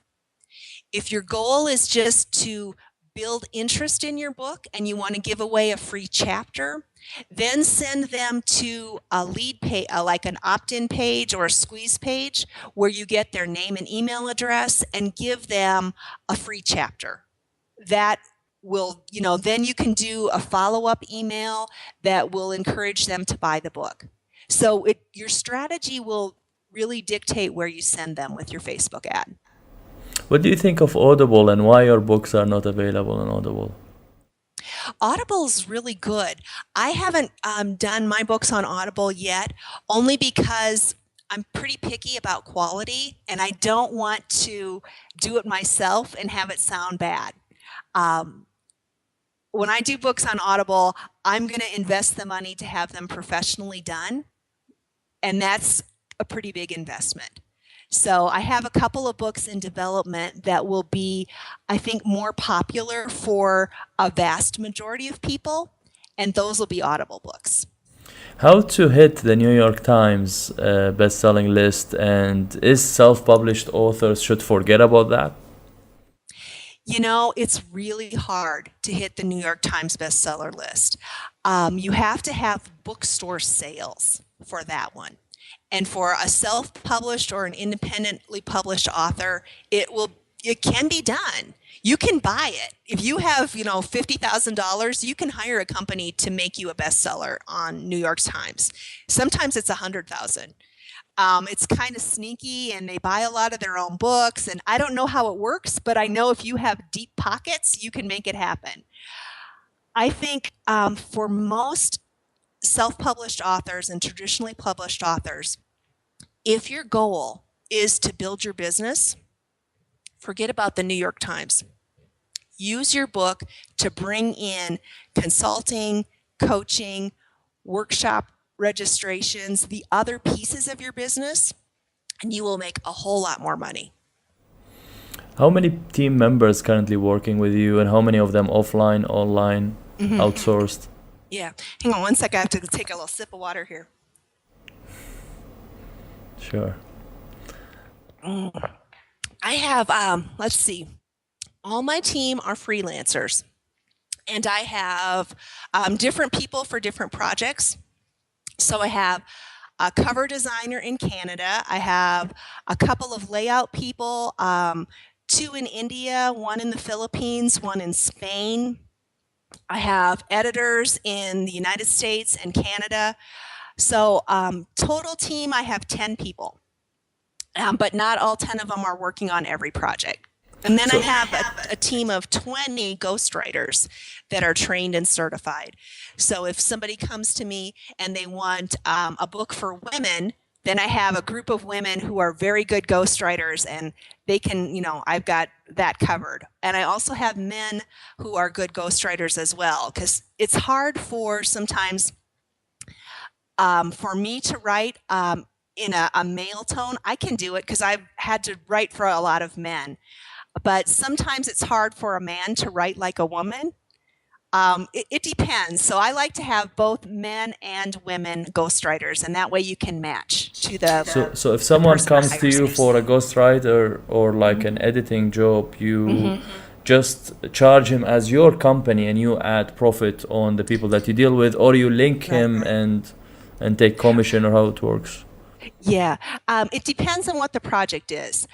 If your goal is just to build interest in your book and you want to give away a free chapter, then send them to a lead page, like an opt-in page or a squeeze page, where you get their name and email address and give them a free chapter. That will, then you can do a follow-up email that will encourage them to buy the book. So your strategy will really dictate where you send them with your Facebook ad. What do you think of Audible and why your books are not available on Audible? Audible is really good. I haven't done my books on Audible yet, only because I'm pretty picky about quality, and I don't want to do it myself and have it sound bad. Um, when I do books on Audible, I'm going to invest the money to have them professionally done, and that's a pretty big investment. So I have a couple of books in development that will be, I think, more popular for a vast majority of people, and those will be Audible books. How to hit the New York Times best-selling list, and is self-published authors should forget about that? You know, it's really hard to hit the New York Times bestseller list. You have to have bookstore sales for that one. And for a self-published or an independently published author, it can be done. You can buy it. If you have, $50,000, you can hire a company to make you a bestseller on New York Times. Sometimes it's $100,000. It's kind of sneaky, and they buy a lot of their own books, and I don't know how it works, but I know if you have deep pockets, you can make it happen. I think for most self-published authors and traditionally published authors, if your goal is to build your business, forget about the New York Times. Use your book to bring in consulting, coaching, workshop registrations, the other pieces of your business, and you will make a whole lot more money. How many team members currently working with you, and how many of them offline, online, outsourced? Yeah. Hang on one sec. I have to take a little sip of water here. Sure. I have, let's see, all my team are freelancers, and I have different people for different projects. So I have a cover designer in Canada. I have a couple of layout people, 2 in India, 1 in the Philippines, 1 in Spain. I have editors in the United States and Canada. So total team, I have 10 people, but not all 10 of them are working on every project. And then I have a team of 20 ghostwriters that are trained and certified. So if somebody comes to me and they want a book for women, then I have a group of women who are very good ghostwriters, and they can, I've got that covered. And I also have men who are good ghostwriters as well, because it's hard for sometimes for me to write in a male tone. I can do it because I've had to write for a lot of men. But sometimes it's hard for a man to write like a woman. It depends. So I like to have both men and women ghostwriters, and that way you can match to the. So if someone comes to you for a ghostwriter or like an editing job, you just charge him as your company, and you add profit on the people that you deal with, or you link him and take commission, or how it works. Yeah, it depends on what the project is.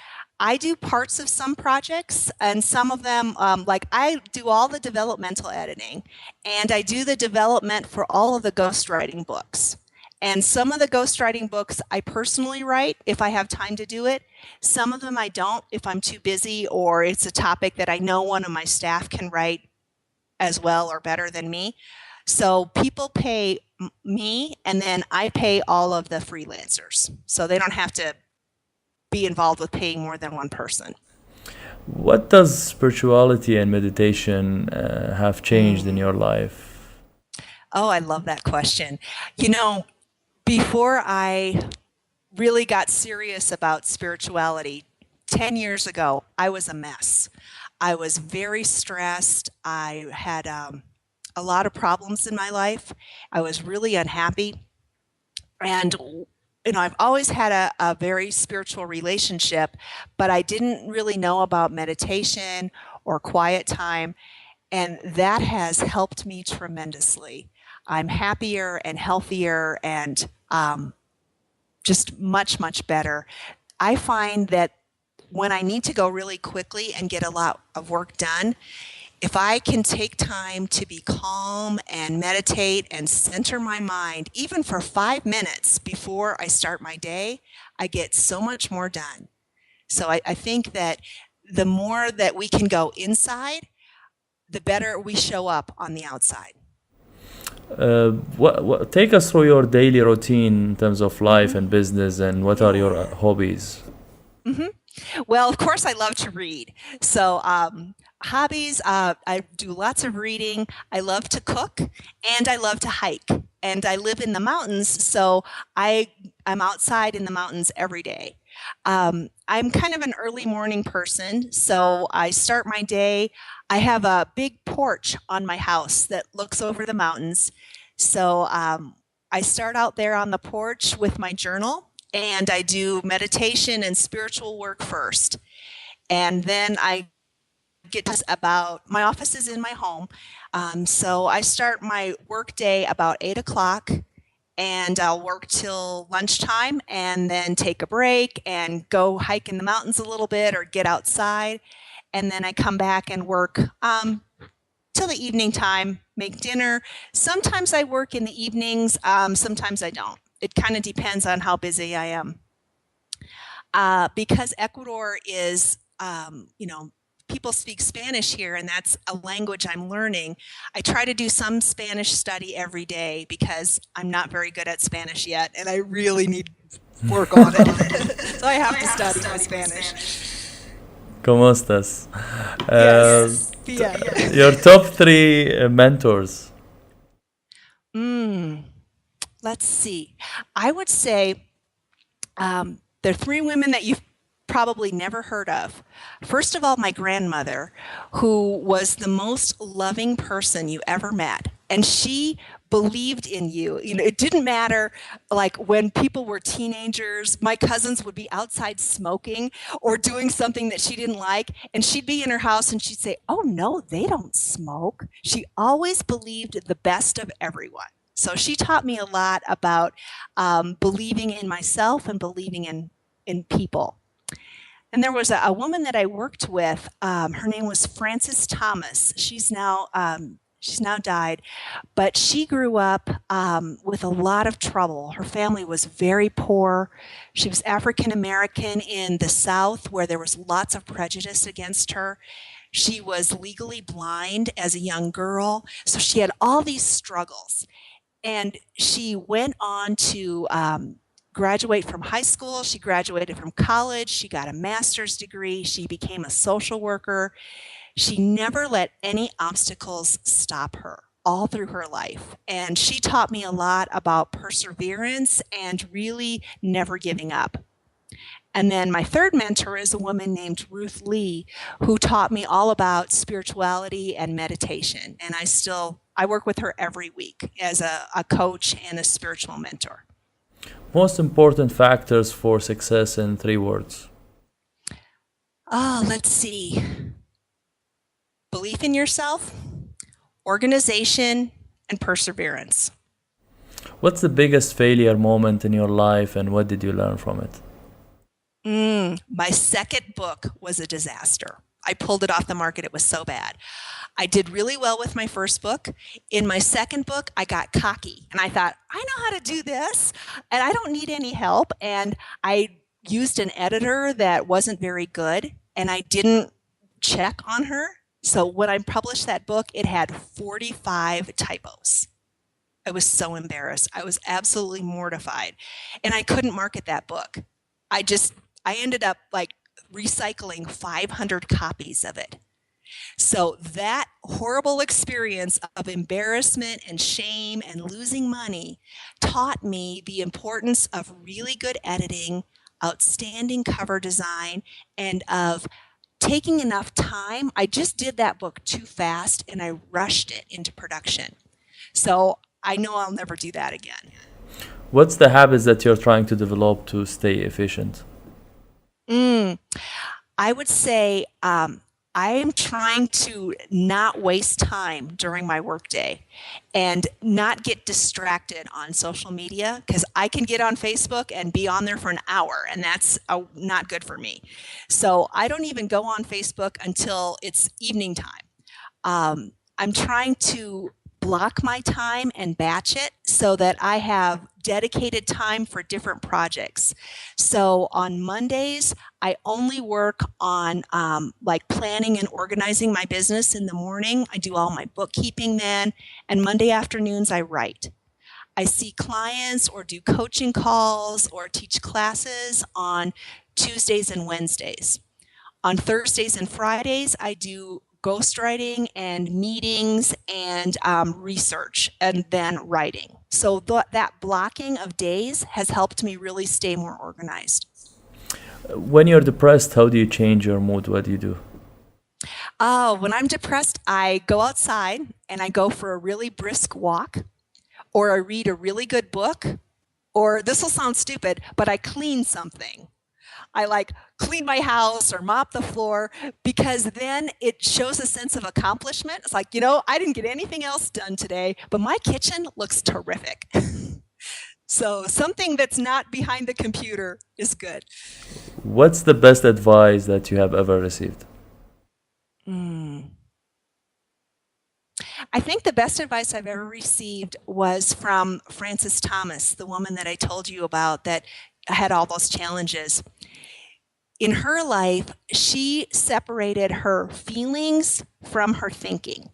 I do parts of some projects, and some of them, like I do all the developmental editing, and I do the development for all of the ghostwriting books. And some of the ghostwriting books I personally write if I have time to do it. Some of them I don't if I'm too busy, or it's a topic that I know one of my staff can write as well or better than me. So people pay me, and then I pay all of the freelancers. So they don't have to be involved with paying more than one person. What does spirituality and meditation have changed in your life? Oh, I love that question. Before I really got serious about spirituality, 10 years ago, I was a mess. I was very stressed. I had a lot of problems in my life. I was really unhappy. And I've always had a very spiritual relationship, but I didn't really know about meditation or quiet time, and that has helped me tremendously. I'm happier and healthier and just much, much better. I find that when I need to go really quickly and get a lot of work done, if I can take time to be calm and meditate and center my mind, even for 5 minutes before I start my day, I get so much more done. So I think that the more that we can go inside, the better we show up on the outside. Take us through your daily routine in terms of life and business, and what are your hobbies? hmm Well, of course, I love to read. So, hobbies, I do lots of reading. I love to cook and I love to hike. And I live in the mountains, so I'm outside in the mountains every day. I'm kind of an early morning person, so I start my day. I have a big porch on my house that looks over the mountains. So I start out there on the porch with my journal and I do meditation and spiritual work first. And then I get to about my office is in my home. So I start my work day about 8 o'clock and I'll work till lunchtime and then take a break and go hike in the mountains a little bit or get outside. And then I come back and work till the evening time, make dinner. Sometimes I work in the evenings, sometimes I don't. It kind of depends on how busy I am. Because Ecuador is, people speak Spanish here, and that's a language I'm learning. I try to do some Spanish study every day because I'm not very good at Spanish yet, and I really need work on it. So I have to study my Spanish. ¿Cómo estás? Yes. Yeah. Your top three mentors. Let's see. I would say there are three women that you've probably never heard of. First of all, my grandmother, who was the most loving person you ever met. And she believed in you. It didn't matter, like when people were teenagers, my cousins would be outside smoking or doing something that she didn't like, and she'd be in her house and she'd say, "Oh no, they don't smoke." She always believed the best of everyone. So she taught me a lot about believing in myself and believing in people. And there was a woman that I worked with. Her name was Frances Thomas. She's now died, but she grew up with a lot of trouble. Her family was very poor. She was African American in the South, where there was lots of prejudice against her. She was legally blind as a young girl, so she had all these struggles. And she went on to graduate from high school. She graduated from college. She got a master's degree. She became a social worker. She never let any obstacles stop her all through her life. And she taught me a lot about perseverance and really never giving up. And then my third mentor is a woman named Ruth Lee, who taught me all about spirituality and meditation. And I work with her every week as a coach and a spiritual mentor. Most important factors for success in 3 words. Let's see. Belief in yourself, organization, and perseverance. What's the biggest failure moment in your life, and what did you learn from it? My second book was a disaster. I pulled it off the market. It was so bad. I did really well with my first book. In my second book, I got cocky and I thought, I know how to do this and I don't need any help. And I used an editor that wasn't very good and I didn't check on her. So when I published that book, it had 45 typos. I was so embarrassed. I was absolutely mortified. And I couldn't market that book. I ended up like recycling 500 copies of it. So that horrible experience of embarrassment and shame and losing money taught me the importance of really good editing, outstanding cover design, and of taking enough time. I just did that book too fast and I rushed it into production. So I know I'll never do that again. What's the habits that you're trying to develop to stay efficient? I would say I am trying to not waste time during my workday and not get distracted on social media, because I can get on Facebook and be on there for an hour, and that's not good for me. So I don't even go on Facebook until it's evening time. I'm trying to block my time and batch it so that I have dedicated time for different projects. So on Mondays, I only work on like planning and organizing my business in the morning. I do all my bookkeeping then, and Monday afternoons I write. I see clients or do coaching calls or teach classes on Tuesdays and Wednesdays. On Thursdays and Fridays, I do ghostwriting and meetings and research and then writing. So that blocking of days has helped me really stay more organized. When you're depressed, how do you change your mood? What do you do? Oh, when I'm depressed, I go outside and I go for a really brisk walk, or I read a really good book, or this will sound stupid, but I clean something. I like clean my house or mop the floor, because then it shows a sense of accomplishment. It's like, I didn't get anything else done today, but my kitchen looks terrific. So something that's not behind the computer is good. What's the best advice that you have ever received? I think the best advice I've ever received was from Frances Thomas, the woman that I told you about that had all those challenges. In her life, she separated her feelings from her thinking.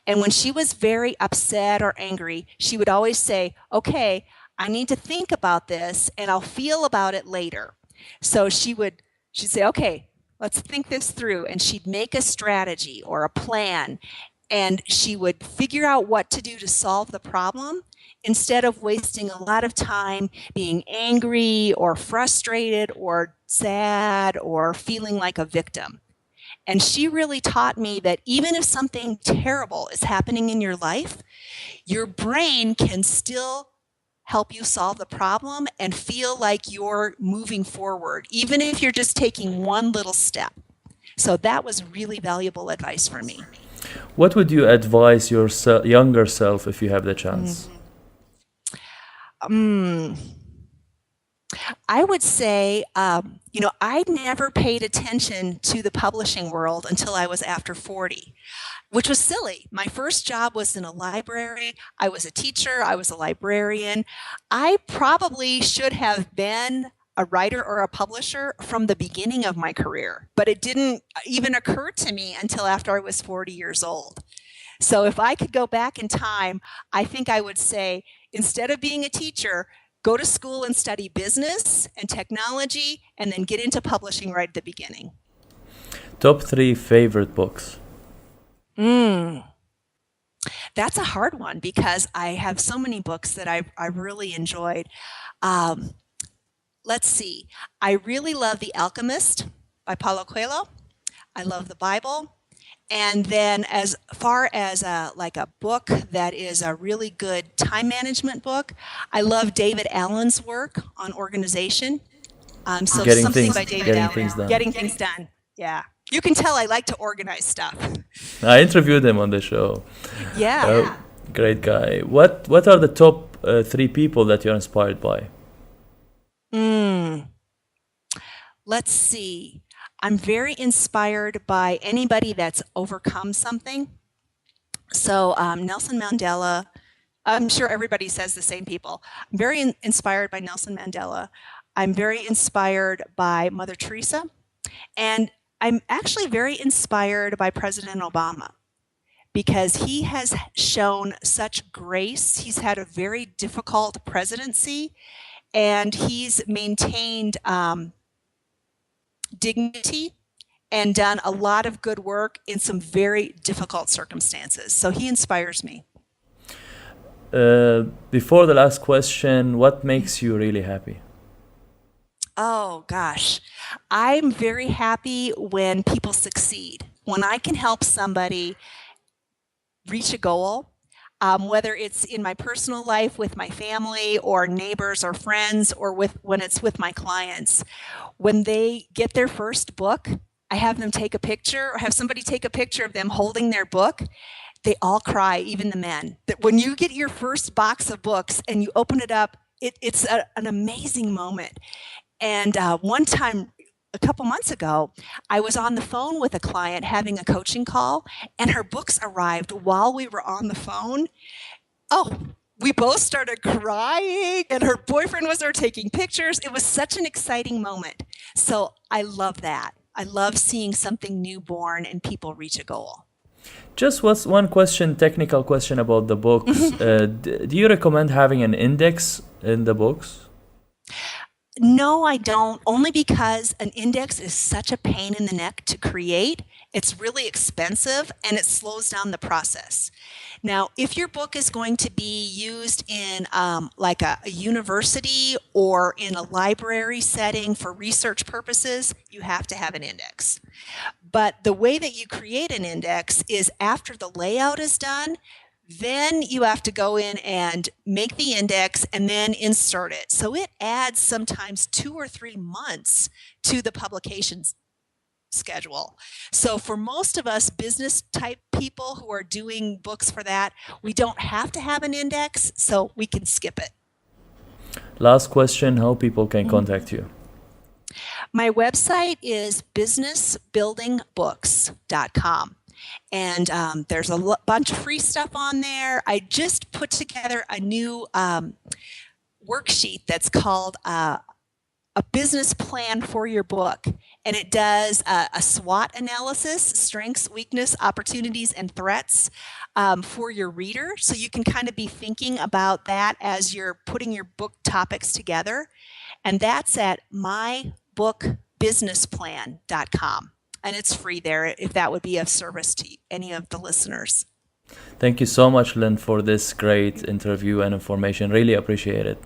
And when she was very upset or angry, she would always say, okay, I need to think about this and I'll feel about it later. So she'd say, okay, let's think this through. And she'd make a strategy or a plan, and she would figure out what to do to solve the problem instead of wasting a lot of time being angry or frustrated or sad or feeling like a victim. And she really taught me that even if something terrible is happening in your life, your brain can still help you solve the problem and feel like you're moving forward, even if you're just taking one little step. So that was really valuable advice for me. What would you advise your younger self if you have the chance? I would say, I never paid attention to the publishing world until I was after 40, which was silly. My first job was in a library. I was a teacher. I was a librarian. I probably should have been a writer or a publisher from the beginning of my career, but it didn't even occur to me until after I was 40 years old. So if I could go back in time, I think I would say, instead of being a teacher, go to school and study business and technology, and then get into publishing right at the beginning. Top 3 favorite books? That's a hard one because I have so many books that I've really enjoyed. Let's see. I really love The Alchemist by Paulo Coelho. I love the Bible. And then as far as a book that is a really good time management book, I love David Allen's work on organization. So Getting something things- by David getting Allen. things done. Getting things done. Yeah. You can tell I like to organize stuff. I interviewed him on the show. Yeah. Great guy. What are the top 3 people that you're inspired by? Let's see. I'm very inspired by anybody that's overcome something. So Nelson Mandela, I'm sure everybody says the same people. I'm very inspired by Nelson Mandela. I'm very inspired by Mother Teresa. And I'm actually very inspired by President Obama, because he has shown such grace. He's had a very difficult presidency, and he's maintained dignity and done a lot of good work in some very difficult circumstances. So he inspires me. Before the last question, what makes you really happy? Oh, gosh. I'm very happy when people succeed. When I can help somebody reach a goal, whether it's in my personal life with my family or neighbors or friends, or when it's with my clients. When they get their first book, I have them take a picture, or have somebody take a picture of them holding their book. They all cry, even the men. That when you get your first box of books and you open it up, it's an amazing moment. And one time, a couple months ago, I was on the phone with a client having a coaching call, and her books arrived while we were on the phone. Oh, We both started crying, and her boyfriend was there taking pictures. It was such an exciting moment. So I love that. I love seeing something newborn and people reach a goal. Just was one question, technical question about the books. Do you recommend having an index in the books? No, I don't, only because an index is such a pain in the neck to create. It's really expensive and it slows down the process. Now, if your book is going to be used in like a university or in a library setting for research purposes, you have to have an index. But the way that you create an index is after the layout is done, then you have to go in and make the index and then insert it. So it adds sometimes 2 or 3 months to the publications schedule. So for most of us business type people who are doing books for that, we don't have to have an index, so we can skip it. Last question, how people can contact you? My website is businessbuildingbooks.com. And there's a bunch of free stuff on there. I just put together a new worksheet that's called a business plan for your book. And it does a SWOT analysis, strengths, weakness, opportunities, and threats for your reader. So you can kind of be thinking about that as you're putting your book topics together. And that's at mybookbusinessplan.com. And it's free there if that would be of service to any of the listeners. Thank you so much, Lynne, for this great interview and information. Really appreciate it.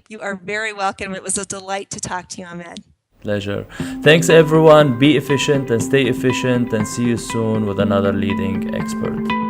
You are very welcome. It was a delight to talk to you, Ahmed. Pleasure. Thanks, everyone. Be efficient and stay efficient, and see you soon with another leading expert.